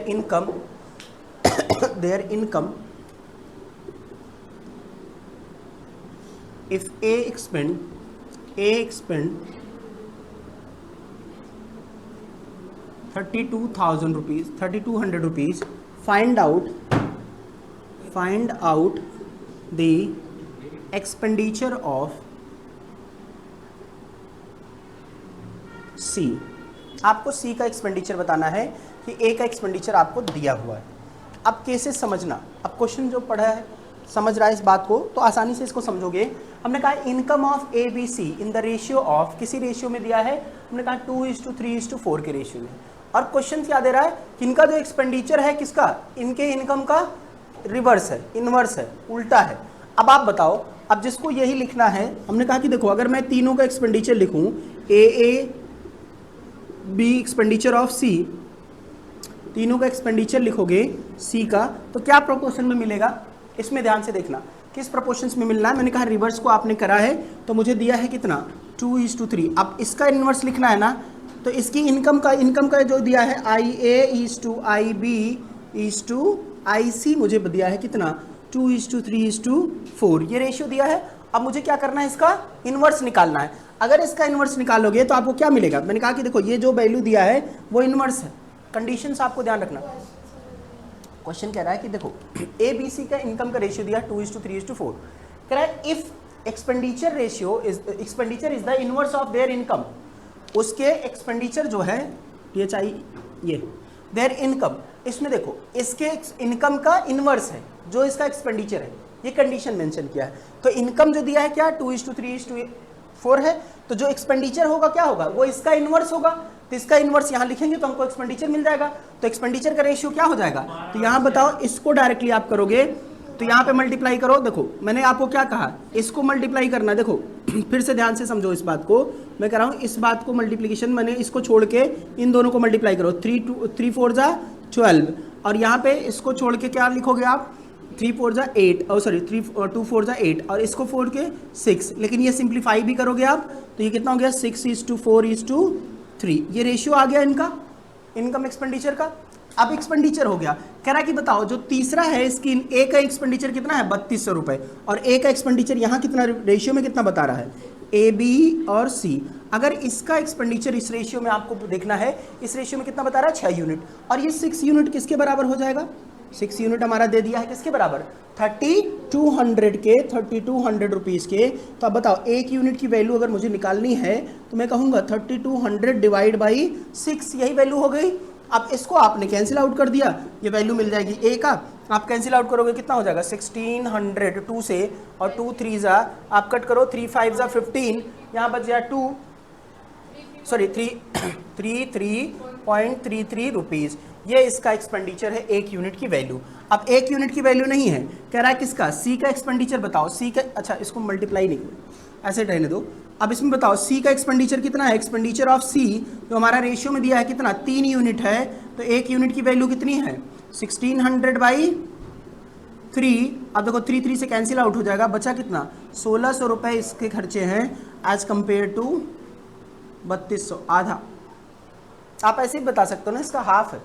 income if A expend 3200 rupees, find out the expenditure of C। आपको C का expenditure बताना है कि A का expenditure आपको दिया हुआ है। अब कैसे समझना, अब क्वेश्चन जो पढ़ा है समझ रहा है इस बात को, तो आसानी से इसको समझोगे। हमने कहा income of A B C in the ratio of, किसी रेशियो में दिया है, हमने कहा 2:3:4 के रेशियो में। और क्वेश्चन क्या दे रहा है कि इनका जो एक्सपेंडिचर है किसका, इनके इनकम का रिवर्स है, इनवर्स है, उल्टा है। अब आप बताओ, अब जिसको यही लिखना है, हमने कहा कि देखो अगर मैं तीनों का एक्सपेंडिचर लिखूं, ए बी एक्सपेंडिचर ऑफ सी, तीनों का एक्सपेंडिचर लिखोगे सी का, तो क्या प्रोपोर्शन में मिलेगा, इसमें ध्यान से देखना किस प्रोपोर्शंस में मिलना है। मैंने कहा रिवर्स को आपने करा है तो मुझे दिया है कितना, 2:3। अब इसका इन्वर्स लिखना है ना, तो इसकी इनकम का जो दिया है IA:IB:IC, मुझे दिया है कितना, 2:3:4, ये रेशियो दिया है। अब मुझे क्या करना है, इसका इन्वर्स निकालना है। अगर इसका इन्वर्स निकालोगे तो आपको क्या मिलेगा, मैंने कहा कि देखो ये जो वैल्यू दिया है वो इन्वर्स है। कंडीशंस आपको ध्यान रखना। क्वेश्चन कह रहा है कि देखो ए बी सी का इनकम का रेशियो दिया 2:3:4, कह रहा है if expenditure is the inverse of their income, उसके एक्सपेंडिचर जो है ये चाहिए, ये देयर इनकम, इसमें देखो इसके इनकम का इनवर्स है जो इसका एक्सपेंडिचर है, ये कंडीशन मेंशन किया है। तो इनकम जो दिया है क्या 2:3:4 है, तो जो एक्सपेंडिचर होगा क्या होगा, वो इसका इनवर्स होगा। तो इसका इनवर्स यहाँ लिखेंगे तो हमको एक्सपेंडिचर मिल जाएगा। तो एक्सपेंडिचर का रेशियो क्या हो जाएगा, तो यहाँ बताओ, इसको डायरेक्टली आप करोगे तो यहाँ पे मल्टीप्लाई करो। देखो मैंने आपको क्या कहा, इसको मल्टीप्लाई करना। देखो फिर से ध्यान से समझो इस बात को, मैं कह रहा हूँ इस बात को मल्टीप्लीकेशन, मैंने इसको छोड़ के इन दोनों को मल्टीप्लाई करो, 3×4=12, और यहाँ पे इसको छोड़ के क्या लिखोगे आप, 3×4=8, और सॉरी 2×4=8, और इसको 4 के 6, लेकिन ये सिंप्लीफाई भी करोगे आप तो ये कितना हो गया, 6:4:3। ये रेशियो आ गया इनका इनकम एक्सपेंडिचर का। अब एक्सपेंडिचर हो गया, कह रहा कि बताओ जो तीसरा है इसकी ए का एक्सपेंडिचर कितना है, 3200 रुपये, और ए का एक्सपेंडिचर यहाँ कितना रेशियो में कितना बता रहा है, ए बी और सी। अगर इसका एक्सपेंडिचर इस रेशियो में आपको देखना है, इस रेशियो में कितना बता रहा है, 6 यूनिट, और ये 6 यूनिट किसके बराबर हो जाएगा, 6 यूनिट हमारा दे दिया है किसके बराबर, 3200 रुपीज़ के। तो अब बताओ एक यूनिट की वैल्यू अगर मुझे निकालनी है तो मैं कहूँगा 3200 डिवाइड बाई 6, यही वैल्यू हो गई। अब इसको आपने कैंसिल आउट कर दिया, ये वैल्यू मिल जाएगी ए का, आप कैंसिल आउट करोगे कितना हो जाएगा, 1600 2 से, और 2 3 आप कट करो, 3 5 15, यहाँ बच गया 3.33 रुपीज़। ये इसका एक्सपेंडिचर है एक यूनिट की वैल्यू। अब एक यूनिट की वैल्यू नहीं है, कह रहा है किसका, सी का एक्सपेंडिचर बताओ, सी का, अच्छा इसको मल्टीप्लाई नहीं ऐसे रहने दो। अब इसमें बताओ सी का एक्सपेंडिचर कितना है, एक्सपेंडिचर ऑफ सी जो हमारा रेशियो में दिया है कितना, 3 यूनिट है, तो एक यूनिट की वैल्यू कितनी है, 1600/3। अब देखो 3 से कैंसिल आउट हो जाएगा, बचा कितना, 1600 रुपये इसके खर्चे हैं एज कम्पेयर टू 3200, आधा। आप ऐसे ही बता सकते हो ना, इसका हाफ है।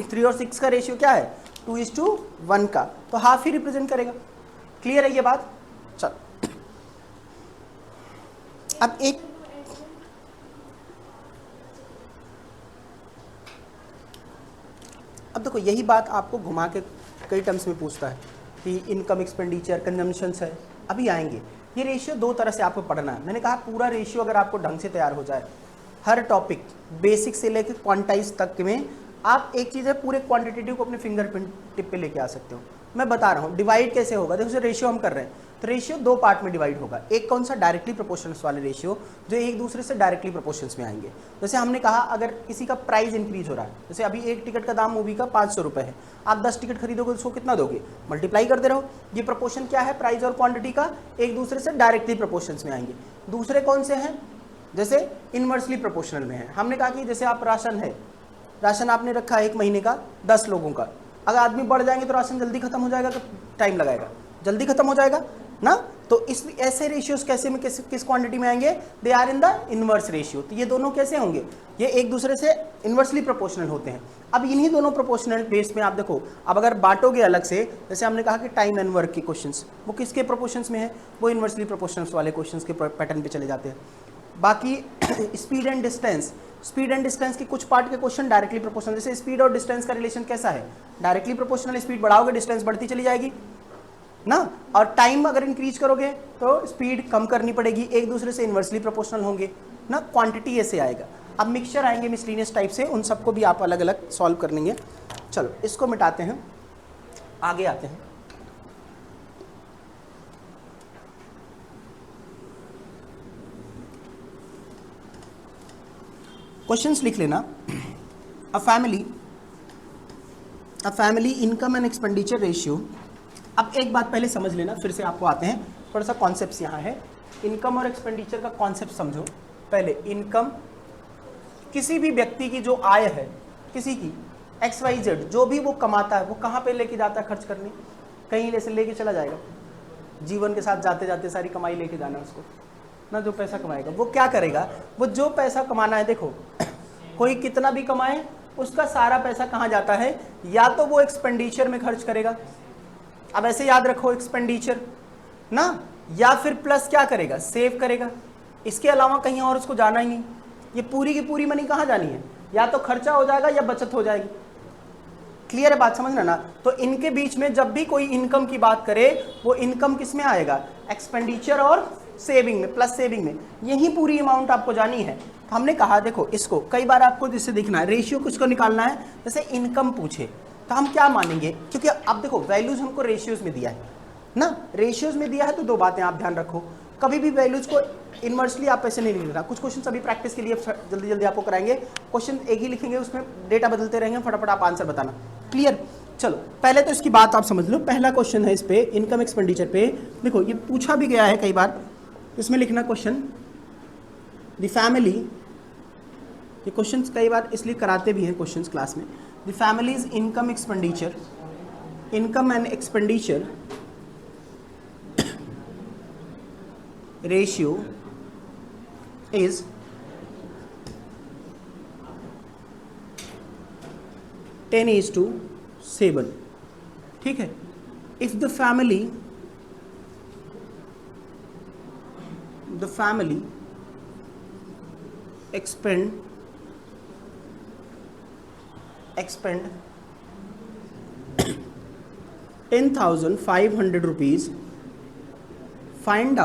3 और 6 का रेशियो क्या है, 2:1 का, तो हाफ ही रिप्रेजेंट करेगा। क्लियर है ये बात, चल अब एक अब देखो यही बात आपको घुमा के कई टर्म्स में पूछता है कि इनकम, एक्सपेंडिचर, कंजम्पशंस है, अभी आएंगे। ये रेशियो दो तरह से आपको पढ़ना है। मैंने कहा पूरा रेशियो अगर आपको ढंग से तैयार हो जाए, हर टॉपिक बेसिक से लेकर क्वांटाइज तक में, आप एक चीज़ है पूरे क्वांटिटेटिव को अपने फिंगर टिप पे लेके आ सकते हो। मैं बता रहा हूँ डिवाइड कैसे होगा। देखो रेशियो हम कर रहे हैं तो रेशियो दो पार्ट में डिवाइड होगा। एक कौन सा, डायरेक्टली प्रोपोर्शंस वाले रेशियो जो एक दूसरे से डायरेक्टली प्रोपोर्शंस में आएंगे। जैसे हमने कहा अगर किसी का प्राइस इंक्रीज हो रहा है, जैसे अभी एक टिकट का दाम मूवी का 500 रुपये है, आप 10 टिकट खरीदोगे तो उसको कितना दोगे, मल्टीप्लाई करते रहो। ये प्रोपोर्शन क्या है, प्राइस और क्वांटिटी का एक दूसरे से डायरेक्टली प्रोपोर्शंस में आएंगे। दूसरे कौन से हैं, जैसे इनवर्सली प्रोपोर्शनल में है। हमने कहा कि जैसे आप राशन है, राशन आपने रखा है 1 महीने का 10 लोगों का, अगर आदमी बढ़ जाएंगे तो राशन जल्दी खत्म हो जाएगा, तो टाइम लगाएगा, जल्दी खत्म हो जाएगा ना। तो इस ऐसे रेशियोज कैसे में किस क्वांटिटी में आएंगे, they are in the inverse ratio. तो ये दोनों कैसे होंगे, ये एक दूसरे से इनवर्सली प्रोपोर्शनल होते हैं। अब इन्हीं दोनों प्रोपोर्शनल बेस में आप देखो, अब अगर बांटोगे अलग से, जैसे हमने कहा कि टाइम एंड वर्क के क्वेश्चंस वो किसके प्रोपोर्शंस में है, वो इनवर्सली प्रोपोर्शनल्स वाले क्वेश्चंस के पैटर्न पे चले जाते हैं। बाकी speed and distance, speed and distance के कुछ पार्ट के क्वेश्चन डायरेक्टली प्रोपोर्शनल। जैसे स्पीड और डिस्टेंस का रिलेशन कैसा है, डायरेक्टली प्रोपोर्शनल, स्पीड बढ़ाओगे डिस्टेंस बढ़ती चली जाएगी ना। और टाइम अगर इंक्रीज करोगे तो स्पीड कम करनी पड़ेगी, एक दूसरे से इन्वर्सली प्रोपोर्शनल होंगे ना। क्वांटिटी ऐसे आएगा। अब मिक्सचर आएंगे मिसलिनियस टाइप से, उन सबको भी आप अलग अलग सॉल्व कर लेंगे। चलो इसको मिटाते हैं, आगे आते हैं। क्वेश्चंस लिख लेना। A family income and expenditure ratio. अब एक बात पहले समझ लेना, फिर से आपको आते हैं, थोड़ा सा कॉन्सेप्ट्स यहाँ है। इनकम और एक्सपेंडिचर का कॉन्सेप्ट समझो पहले। इनकम किसी भी व्यक्ति की जो आय है, किसी की XYZ जो भी वो कमाता है, वो कहाँ पे लेके जाता है खर्च करने, कहीं ले से लेके चला जाएगा। जीवन के साथ जाते जाते सारी कमाई लेके जाना उसको ना। जो पैसा कमाएगा वो क्या करेगा, वो जो पैसा कमाना है, देखो कोई कितना भी कमाए उसका सारा पैसा कहाँ जाता है, या तो वो एक्सपेंडिचर में खर्च करेगा, अब ऐसे याद रखो एक्सपेंडिचर ना, या फिर प्लस क्या करेगा, सेव करेगा। इसके अलावा कहीं और उसको जाना ही नहीं। ये पूरी की पूरी मनी कहाँ जानी है, या तो खर्चा हो जाएगा या बचत हो जाएगी। क्लियर है बात, समझना ना। तो इनके बीच में जब भी कोई इनकम की बात करे, वो इनकम किस में आएगा, एक्सपेंडिचर और सेविंग में, प्लस सेविंग में। यही पूरी अमाउंट आपको जानी है। तो हमने कहा देखो इसको कई बार आपको जिससे देखना है, रेशियो किसको निकालना है, जैसे इनकम पूछे तो हम क्या मानेंगे, क्योंकि अब देखो वैल्यूज हमको रेशियोज में दिया है ना, रेशियोज में दिया है। तो दो बातें आप ध्यान रखो, कभी भी वैल्यूज को इनवर्सली आप ऐसे नहीं लिखना। कुछ क्वेश्चन अभी प्रैक्टिस के लिए जल्दी जल्दी आपको कराएंगे, क्वेश्चन एक ही लिखेंगे, उसमें डेटा बदलते रहेंगे, फटाफट आप आंसर बताना। क्लियर, चलो पहले तो इसकी बात आप समझ लो। पहला क्वेश्चन है इस पे, इनकम एक्सपेंडिचर पे। देखो ये पूछा भी गया है कई बार, इसमें लिखना क्वेश्चन द फैमिली। ये क्वेश्चन कई बार इसलिए कराते भी हैं क्वेश्चन क्लास में। The families income expenditure, income and expenditure ratio is 10:7। ठीक है। If the family expend 10,500 rupees, find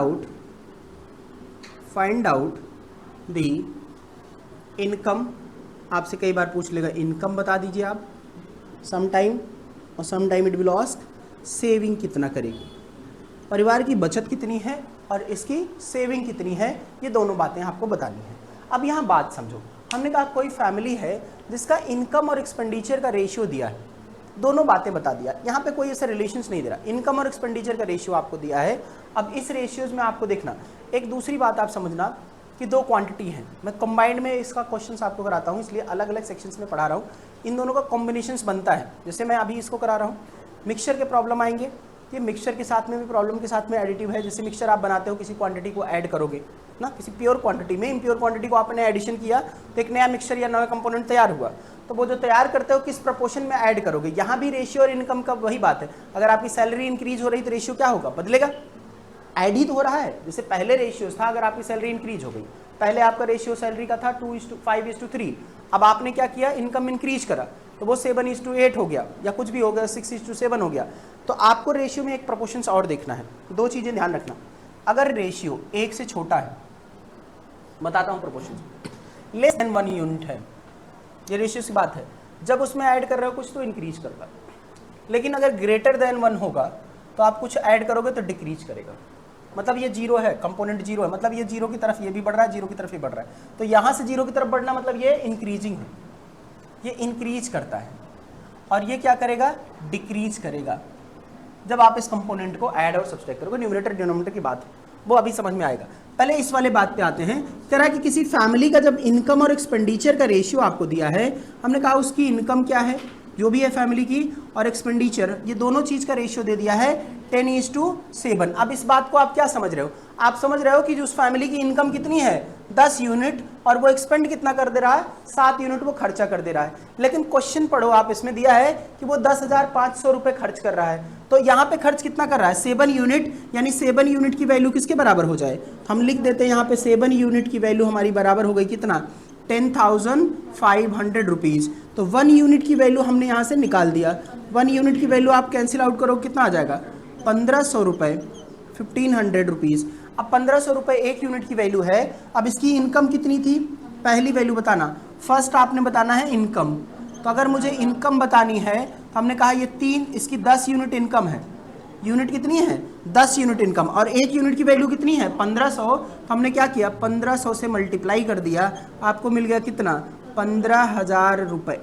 out the income. आपसे कई बार पूछ लेगा इनकम बता दीजिए आप समटाइम, और sometime it will ask saving कितना करेगी, परिवार की बचत कितनी है और इसकी सेविंग कितनी है, ये दोनों बातें आपको बतानी है। अब यहाँ बात समझो, हमने कहा कोई फैमिली है जिसका इनकम और एक्सपेंडिचर का रेशियो दिया है, दोनों बातें बता दिया। यहाँ पे कोई ऐसा रिलेशंस नहीं दे रहा, इनकम और एक्सपेंडिचर का रेशियो आपको दिया है। अब इस रेशियोज में आपको देखना, एक दूसरी बात आप समझना कि दो क्वांटिटी हैं। मैं कंबाइंड में इसका क्वेश्चंस आपको कराता हूँ, इसलिए अलग अलग सेक्शंस में पढ़ा रहा हूँ। इन दोनों का कॉम्बिनेशंस बनता है, जैसे मैं अभी इसको करा रहा हूँ। मिक्सचर के प्रॉब्लम आएंगे, ये मिक्सचर के साथ में भी प्रॉब्लम के साथ में एडिटिव है। जैसे मिक्सचर आप बनाते हो, किसी क्वांटिटी को ऐड करोगे ना, किसी प्योर क्वांटिटी में इम्प्योर क्वांटिटी को आपने एडिशन किया तो एक नया मिक्सचर या नया कंपोनेंट तैयार हुआ। तो वो जो तैयार करते हो किस प्रपोर्शन में ऐड करोगे, यहाँ भी रेशियो और इनकम का वही बात है। अगर आपकी सैलरी इंक्रीज हो रही तो रेशियो क्या होगा, बदलेगा ऐड ही तो हो रहा है। जैसे पहले रेशियोज था, अगर आपकी सैलरी इंक्रीज हो गई, पहले आपका रेशियो सैलरी का था 2:5:3, अब आपने क्या किया, इनकम इंक्रीज करा तो वो 7:8 हो गया, या कुछ भी हो गया 6:7 हो गया। तो आपको रेशियो में एक प्रोपोर्शंस और देखना है। दो चीजें ध्यान रखना, अगर रेशियो 1 से छोटा है, बताता हूं प्रोपोर्शंस, लेस देन 1 यूनिट है, ये रेशियो की बात है, जब उसमें ऐड कर रहे हो कुछ तो इंक्रीज करता है। लेकिन अगर ग्रेटर देन 1 होगा तो आप कुछ ऐड करोगे तो डिक्रीज करेगा। मतलब ये जीरो है, कंपोनेंट जीरो है, मतलब ये जीरो की तरफ ये भी बढ़ रहा है, जीरो की तरफ ये बढ़ रहा है। तो यहां से जीरो की तरफ बढ़ना मतलब ये इंक्रीजिंग है, ये इंक्रीज करता है। और ये क्या करेगा, डिक्रीज करेगा। जब आप इस कंपोनेंट को ऐड और सब्सट्रैक्ट करोगे, न्यूमरेटर डिनोमिनेटर की बात वो अभी समझ में आएगा। पहले इस वाले बात पे आते हैं। कह रहा है कि किसी फैमिली का जब इनकम और एक्सपेंडिचर का रेशियो आपको दिया है, हमने कहा उसकी इनकम क्या है जो भी है फैमिली की, और एक्सपेंडिचर, ये दोनों चीज का रेशियो दे दिया है 10:7। अब इस बात को आप क्या समझ रहे हो, आप समझ रहे हो कि जो उस फैमिली की इनकम कितनी है 10 यूनिट, और वो एक्सपेंड कितना कर दे रहा है 7 यूनिट वो खर्चा कर दे रहा है। लेकिन क्वेश्चन पढ़ो आप, इसमें दिया है कि वो 10,500 रुपए खर्च कर रहा है। तो यहाँ पे खर्च कितना कर रहा है 7 यूनिट, यानी 7 यूनिट की वैल्यू किसके बराबर हो जाए, हम लिख देते हैं यहाँ पे 7 यूनिट की वैल्यू हमारी बराबर हो गई कितना, 10,500 रुपीज। तो 1 यूनिट की वैल्यू हमने यहाँ से निकाल दिया। 1 यूनिट की वैल्यू आप कैंसिल आउट करो, कितना आ जाएगा 1500 रुपए, 1500 रुपीज। अब 1500 रुपए 1 यूनिट की वैल्यू है। अब इसकी इनकम कितनी थी, पहली वैल्यू बताना, फर्स्ट आपने बताना है इनकम। तो अगर मुझे इनकम बतानी है तो हमने कहा ये 3, इसकी 10 यूनिट इनकम है, यूनिट कितनी है 10 यूनिट इनकम, और 1 यूनिट की वैल्यू कितनी है 1500। तो हमने क्या किया 1500 से मल्टीप्लाई कर दिया, आपको मिल गया कितना 15,000 रुपए।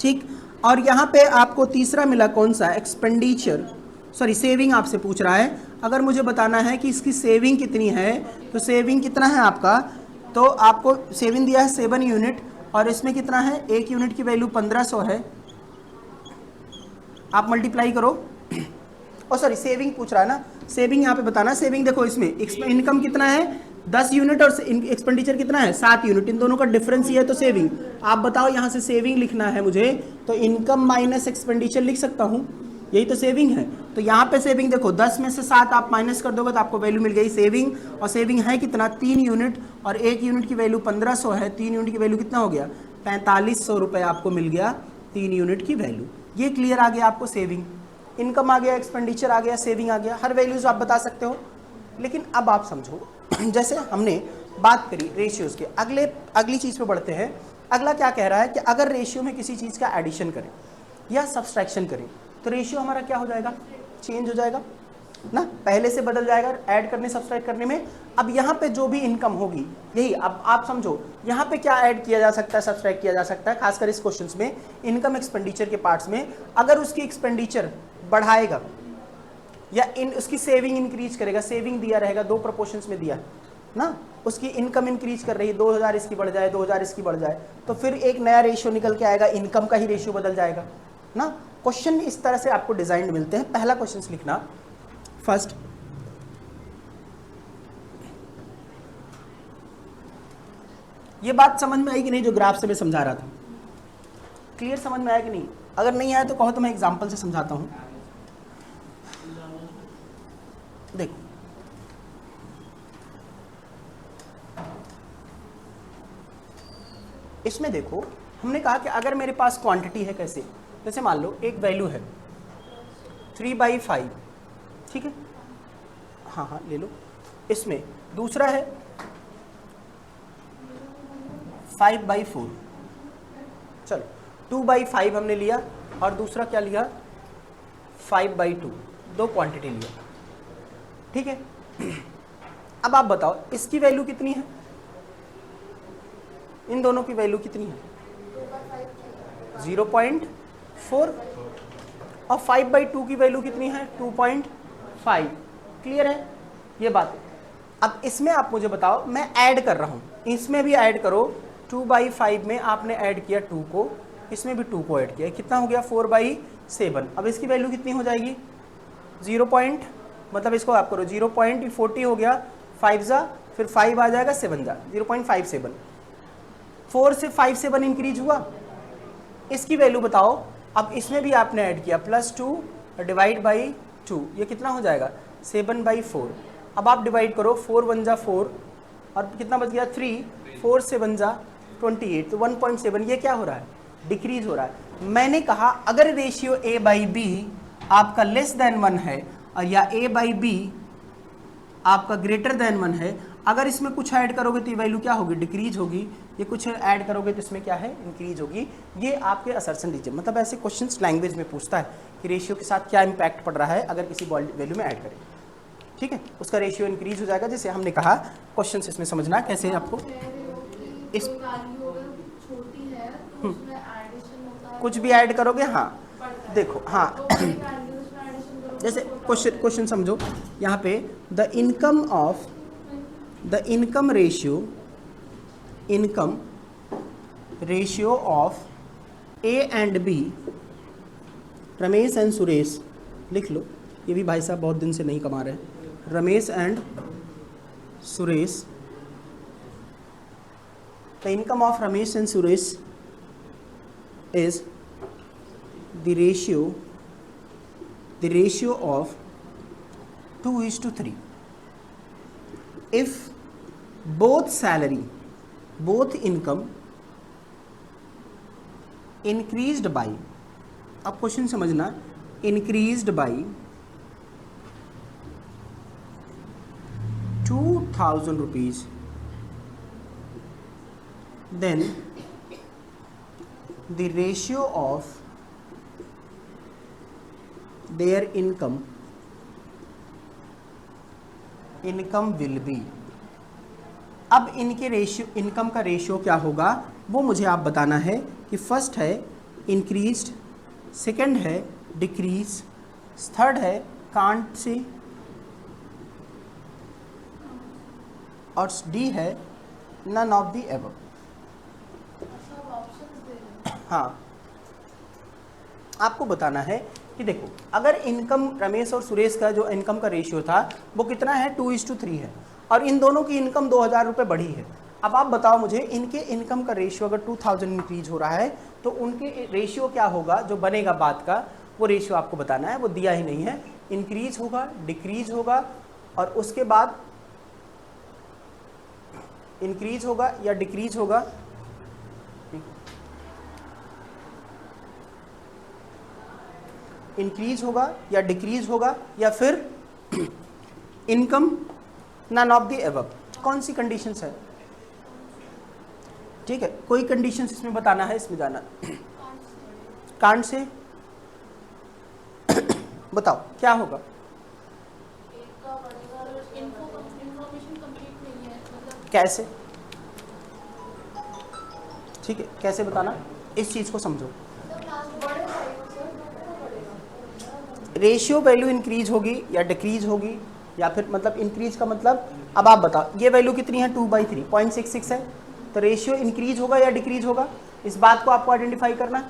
ठीक, और यहाँ पे आपको तीसरा मिला कौन सा, एक्सपेंडिचर, सॉरी सेविंग आपसे पूछ रहा है। अगर मुझे बताना है कि इसकी सेविंग कितनी है, तो सेविंग कितना है आपका, तो आपको सेविंग दिया है 7 यूनिट, और इसमें कितना है 1 यूनिट की वैल्यू 1500 है, आप मल्टीप्लाई करो। और सॉरी सेविंग पूछ रहा है ना, सेविंग यहाँ पे बताना। सेविंग देखो इसमें इनकम कितना है 10 यूनिट और एक्सपेंडिचर कितना है 7 यूनिट, इन दोनों का डिफरेंस ये है, तो सेविंग। आप बताओ यहाँ से सेविंग लिखना है मुझे, तो इनकम माइनस एक्सपेंडिचर लिख सकता हूँ, यही तो सेविंग है। तो यहाँ पे सेविंग देखो 10 में से 7 आप माइनस कर दोगे तो आपको वैल्यू मिल गई सेविंग, और सेविंग है कितना 3 यूनिट, और 1 यूनिट की वैल्यू 1500 है, 3 यूनिट की वैल्यू कितना हो गया 4500 रुपये आपको मिल गया 3 यूनिट की वैल्यू। ये क्लियर आ गया आपको, सेविंग, इनकम आ गया, एक्सपेंडिचर आ गया, सेविंग आ गया, हर वैल्यूज आप बता सकते हो। लेकिन अब आप समझो, जैसे हमने बात करी रेशियोज के, अगली चीज पे बढ़ते हैं। अगला क्या कह रहा है कि अगर रेशियो में किसी चीज का एडिशन करें या सब्सट्रैक्शन करें तो रेशियो हमारा क्या हो जाएगा, चेंज हो जाएगा ना, पहले से बदल जाएगा ऐड करने सब्सट्रैक्ट करने में। अब यहाँ पे जो भी इनकम होगी, यही अब आप समझो यहाँ पे क्या ऐड किया जा सकता है, सब्सट्रैक्ट किया जा सकता है, खासकर इस क्वेश्चंस में इनकम एक्सपेंडिचर के पार्ट्स में। अगर उसकी एक्सपेंडिचर बढ़ाएगा या उसकी सेविंग इंक्रीज करेगा, सेविंग दिया रहेगा 2 प्रोपोर्शंस में दिया ना, उसकी इनकम इंक्रीज कर रही है, 2000 इसकी बढ़ जाए, 2000 इसकी बढ़ जाए, तो फिर एक नया रेशियो निकल के आएगा, इनकम का ही रेशियो बदल जाएगा ना। क्वेश्चन इस तरह से आपको डिजाइन मिलते हैं। पहला क्वेश्चन लिखना, फर्स्ट, ये बात समझ में आई कि नहीं जो ग्राफ से मैं समझा रहा था, क्लियर समझ में आया कि नहीं? अगर नहीं आया तो कहो तो मैं एग्जांपल से समझाता हूं। देखो इसमें देखो, हमने कहा कि अगर मेरे पास क्वांटिटी है, कैसे, जैसे मान लो एक वैल्यू है 3/5, ठीक है, हाँ ले लो। इसमें दूसरा है 5/4, चलो 2/5 हमने लिया, और दूसरा क्या लिया 5/2, 2 क्वांटिटी लिया, ठीक है। अब आप बताओ इसकी वैल्यू कितनी है, इन दोनों की वैल्यू कितनी है 0.4, और 5/2 की वैल्यू कितनी है 2.5। क्लियर है ये बात? अब इसमें आप मुझे बताओ, मैं ऐड कर रहा हूं, इसमें भी ऐड करो, 2/5 में आपने ऐड किया 2 को, इसमें भी 2 को ऐड किया, कितना हो गया 4/7। अब इसकी वैल्यू कितनी हो जाएगी 0. मतलब इसको आप करो 0.40 हो गया, 5 जा, फिर 5 आ जाएगा, 7 जा, 0.57। 4 से 5/7 इंक्रीज हुआ, इसकी वैल्यू बताओ। अब इसमें भी आपने ऐड किया +2 डिवाइड बाई 2, ये कितना हो जाएगा 7/4। अब आप डिवाइड करो, 4 1 जा 4 और कितना बच गया 3, 4 से 1 जा 28, तो 1.7 ये क्या हो रहा है, डिक्रीज हो रहा है। मैंने कहा अगर रेशियो A/B आपका लेस देन 1 है और या A/B आपका ग्रेटर देन 1 है, अगर इसमें कुछ ऐड करोगे तो ये वैल्यू क्या होगी, डिक्रीज होगी, ये कुछ ऐड करोगे तो इसमें क्या है, इंक्रीज होगी। ये आपके असर्शन लीजिए, मतलब ऐसे क्वेश्चंस लैंग्वेज में पूछता है कि रेशियो के साथ क्या इंपैक्ट पड़ रहा है अगर किसी वैल्यू में ऐड करें, ठीक है, उसका रेशियो इंक्रीज हो जाएगा। जैसे हमने कहा क्वेश्चन इसमें समझना कैसे आपको इस कुछ भी ऐड करोगे, हाँ देखो, हाँ जैसे क्वेश्चन समझो यहाँ पे, the income ratio of A and B, Ramesh and Suresh, लिख लो, ये भी भाई साहब बहुत दिन से नहीं कमा रहे, Ramesh and Suresh, the income of Ramesh and Suresh is the ratio of 2:3. If both income increased by, अब क्वेश्चन समझना, increased by 2,000 rupees, then the ratio of their income will be। अब इनके रेशियो, इनकम का रेशियो क्या होगा वो मुझे आप बताना है कि फर्स्ट है इंक्रीज्ड, सेकंड है डिक्रीज, थर्ड है कांट से, और डी है नन ऑफ द एबव। हाँ, आपको बताना है कि देखो अगर इनकम रमेश और सुरेश का जो इनकम का रेशियो था वो कितना है, 2:3 है, और इन दोनों की इनकम 2,000 रुपये बढ़ी है। अब आप बताओ मुझे, इनके इनकम का रेशियो अगर 2,000 इंक्रीज हो रहा है तो उनके रेशियो क्या होगा जो बनेगा बाद का, वो रेशियो आपको बताना है, वो दिया ही नहीं है। इंक्रीज होगा, डिक्रीज होगा, और उसके बाद इंक्रीज होगा या डिक्रीज होगा, इंक्रीज होगा या डिक्रीज होगा, या फिर income none of the above. कौन सी कंडीशंस है, ठीक है, कोई कंडीशंस इसमें बताना है, इसमें जाना कांट से बताओ क्या होगा। कैसे, ठीक है, कैसे बताना, इस चीज को समझो। रेशियो वैल्यू इंक्रीज होगी या डिक्रीज होगी, या फिर मतलब इंक्रीज का मतलब, अब आप बताओ ये वैल्यू कितनी है, 2/3 0.66 है, तो रेशियो इंक्रीज होगा या डिक्रीज होगा, इस बात को आपको आइडेंटिफाई करना।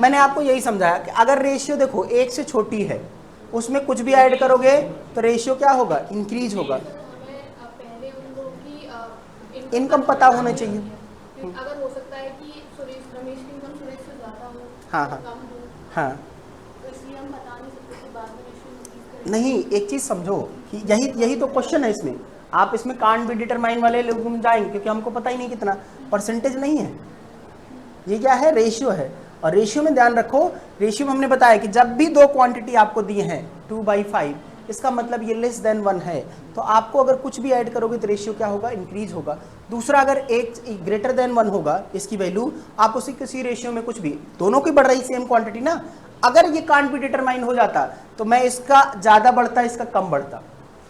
मैंने आपको यही समझाया कि अगर रेशियो देखो 1 से छोटी है, उसमें कुछ भी ऐड करोगे तो रेशियो क्या होगा, इंक्रीज होगा। इनकम पता होना चाहिए, अगर हो सकता है कि रमेश की इनकम सुरेश से ज़्यादा हो, हाँ हाँ कम हो, हाँ, तो इसलिए हम बता नहीं सकते कि बाद में रेशियो इंक्रीज करें। नहीं, एक चीज़ समझो कि यही तो क्वेश्चन है इसमें। आप इसमें कांट भी डिटरमाइन वाले लोग में जाएंगे क्योंकि हमको पता ही नहीं कितना, परसेंटेज नहीं है, ये क्या है, रेशियो है। और रेशियो में ध्यान रखो, रेशियो में हमने बताया कि जब भी दो क्वांटिटी आपको दी हैं 2/5, इसका मतलब ये लेस देन 1 है, तो आपको अगर कुछ भी ऐड करोगे तो रेशियो क्या होगा, इंक्रीज होगा। दूसरा, अगर एक ग्रेटर देन 1 होगा इसकी वैल्यू, आप उसी किसी रेशियो में कुछ भी, दोनों की बढ़ रही सेम क्वांटिटी ना, अगर ये कांट भी डिटरमाइन हो जाता तो मैं इसका ज़्यादा बढ़ता, इसका कम बढ़ता,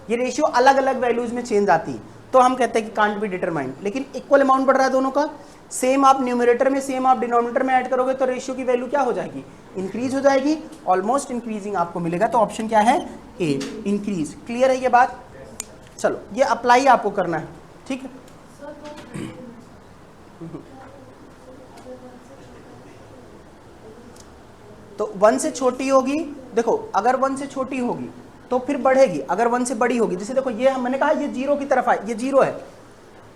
ये रेशियो अलग अलग वैल्यूज में चेंज आती, तो हम कहते हैं कि कांट भी डिटरमाइन। लेकिन इक्वल अमाउंट बढ़ रहा है दोनों का, सेम आप न्यूमरेटर में सेम आप डिनोमिनेटर में ऐड करोगे तो रेशियो की वैल्यू क्या हो जाएगी, इंक्रीज हो जाएगी, ऑलमोस्ट इंक्रीजिंग आपको मिलेगा। तो ऑप्शन क्या है, ए, इंक्रीज। क्लियर है ये बात? चलो ये अप्लाई आपको करना है, ठीक है। तो 1 से छोटी होगी, देखो अगर 1 से छोटी होगी तो फिर बढ़ेगी, अगर 1 से बड़ी होगी, जैसे देखो ये मैंने कहा ये 0 की तरफ आए, ये 0 है,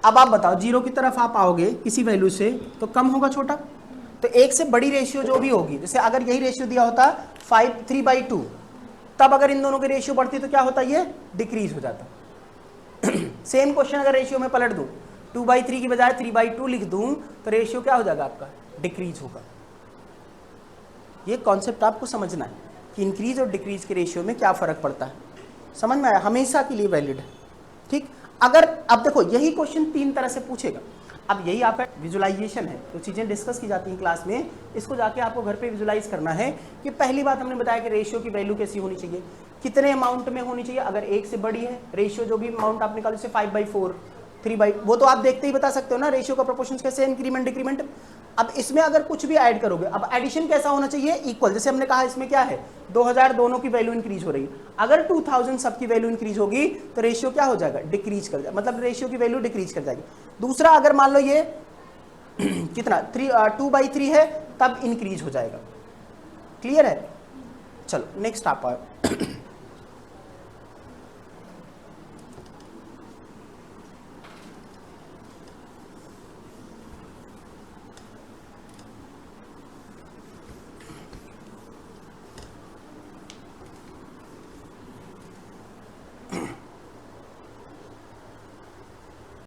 अब आप बताओ 0 की तरफ आप आओगे किसी वैल्यू से तो कम होगा छोटा, तो 1 से बड़ी रेशियो जो भी होगी, जैसे अगर यही रेशियो दिया होता 3/2, तब अगर इन दोनों की रेशियो बढ़ती तो क्या होता, ये डिक्रीज हो जाता। सेम क्वेश्चन अगर रेशियो में पलट दूं, 2/3 की बजाय 3/2 लिख दूं तो रेशियो क्या हो जाएगा आपका, डिक्रीज होगा। ये कॉन्सेप्ट आपको समझना है कि इंक्रीज और डिक्रीज के रेशियो में क्या फर्क पड़ता है, समझ में आया, हमेशा के लिए वैलिड है। ठीक, अगर अब देखो यही क्वेश्चन 3 तरह से पूछेगा। अब यही आपका विजुलाइजेशन है, तो चीज़ें डिस्कस की जाती हैं क्लास में, इसको जाके आपको घर पे विजुलाइज करना है कि पहली बात हमने बताया कि रेशियो की वैल्यू कैसी होनी चाहिए, कितने अमाउंट में होनी चाहिए। अगर 1 से बड़ी है रेशियो, जो भी अमाउंट आप निकालो, जैसे 5/4, 3/, वो तो आप देखते ही बता सकते हो ना रेशियो का प्रोपोर्शन कैसे, इंक्रीमेंट डिक्रीमेंट। अब इसमें अगर कुछ भी ऐड करोगे, अब एडिशन कैसा होना चाहिए, इक्वल। जैसे हमने कहा इसमें क्या है, 2000 दोनों की वैल्यू इंक्रीज हो रही है, अगर 2000 सबकी वैल्यू इंक्रीज होगी तो रेशियो क्या हो जाएगा, डिक्रीज कर जाएगा, मतलब रेशियो की वैल्यू डिक्रीज कर जाएगी। दूसरा, अगर मान लो ये कितना 2/3 है, तब इंक्रीज हो जाएगा। क्लियर है? चलो नेक्स्ट आप आओ।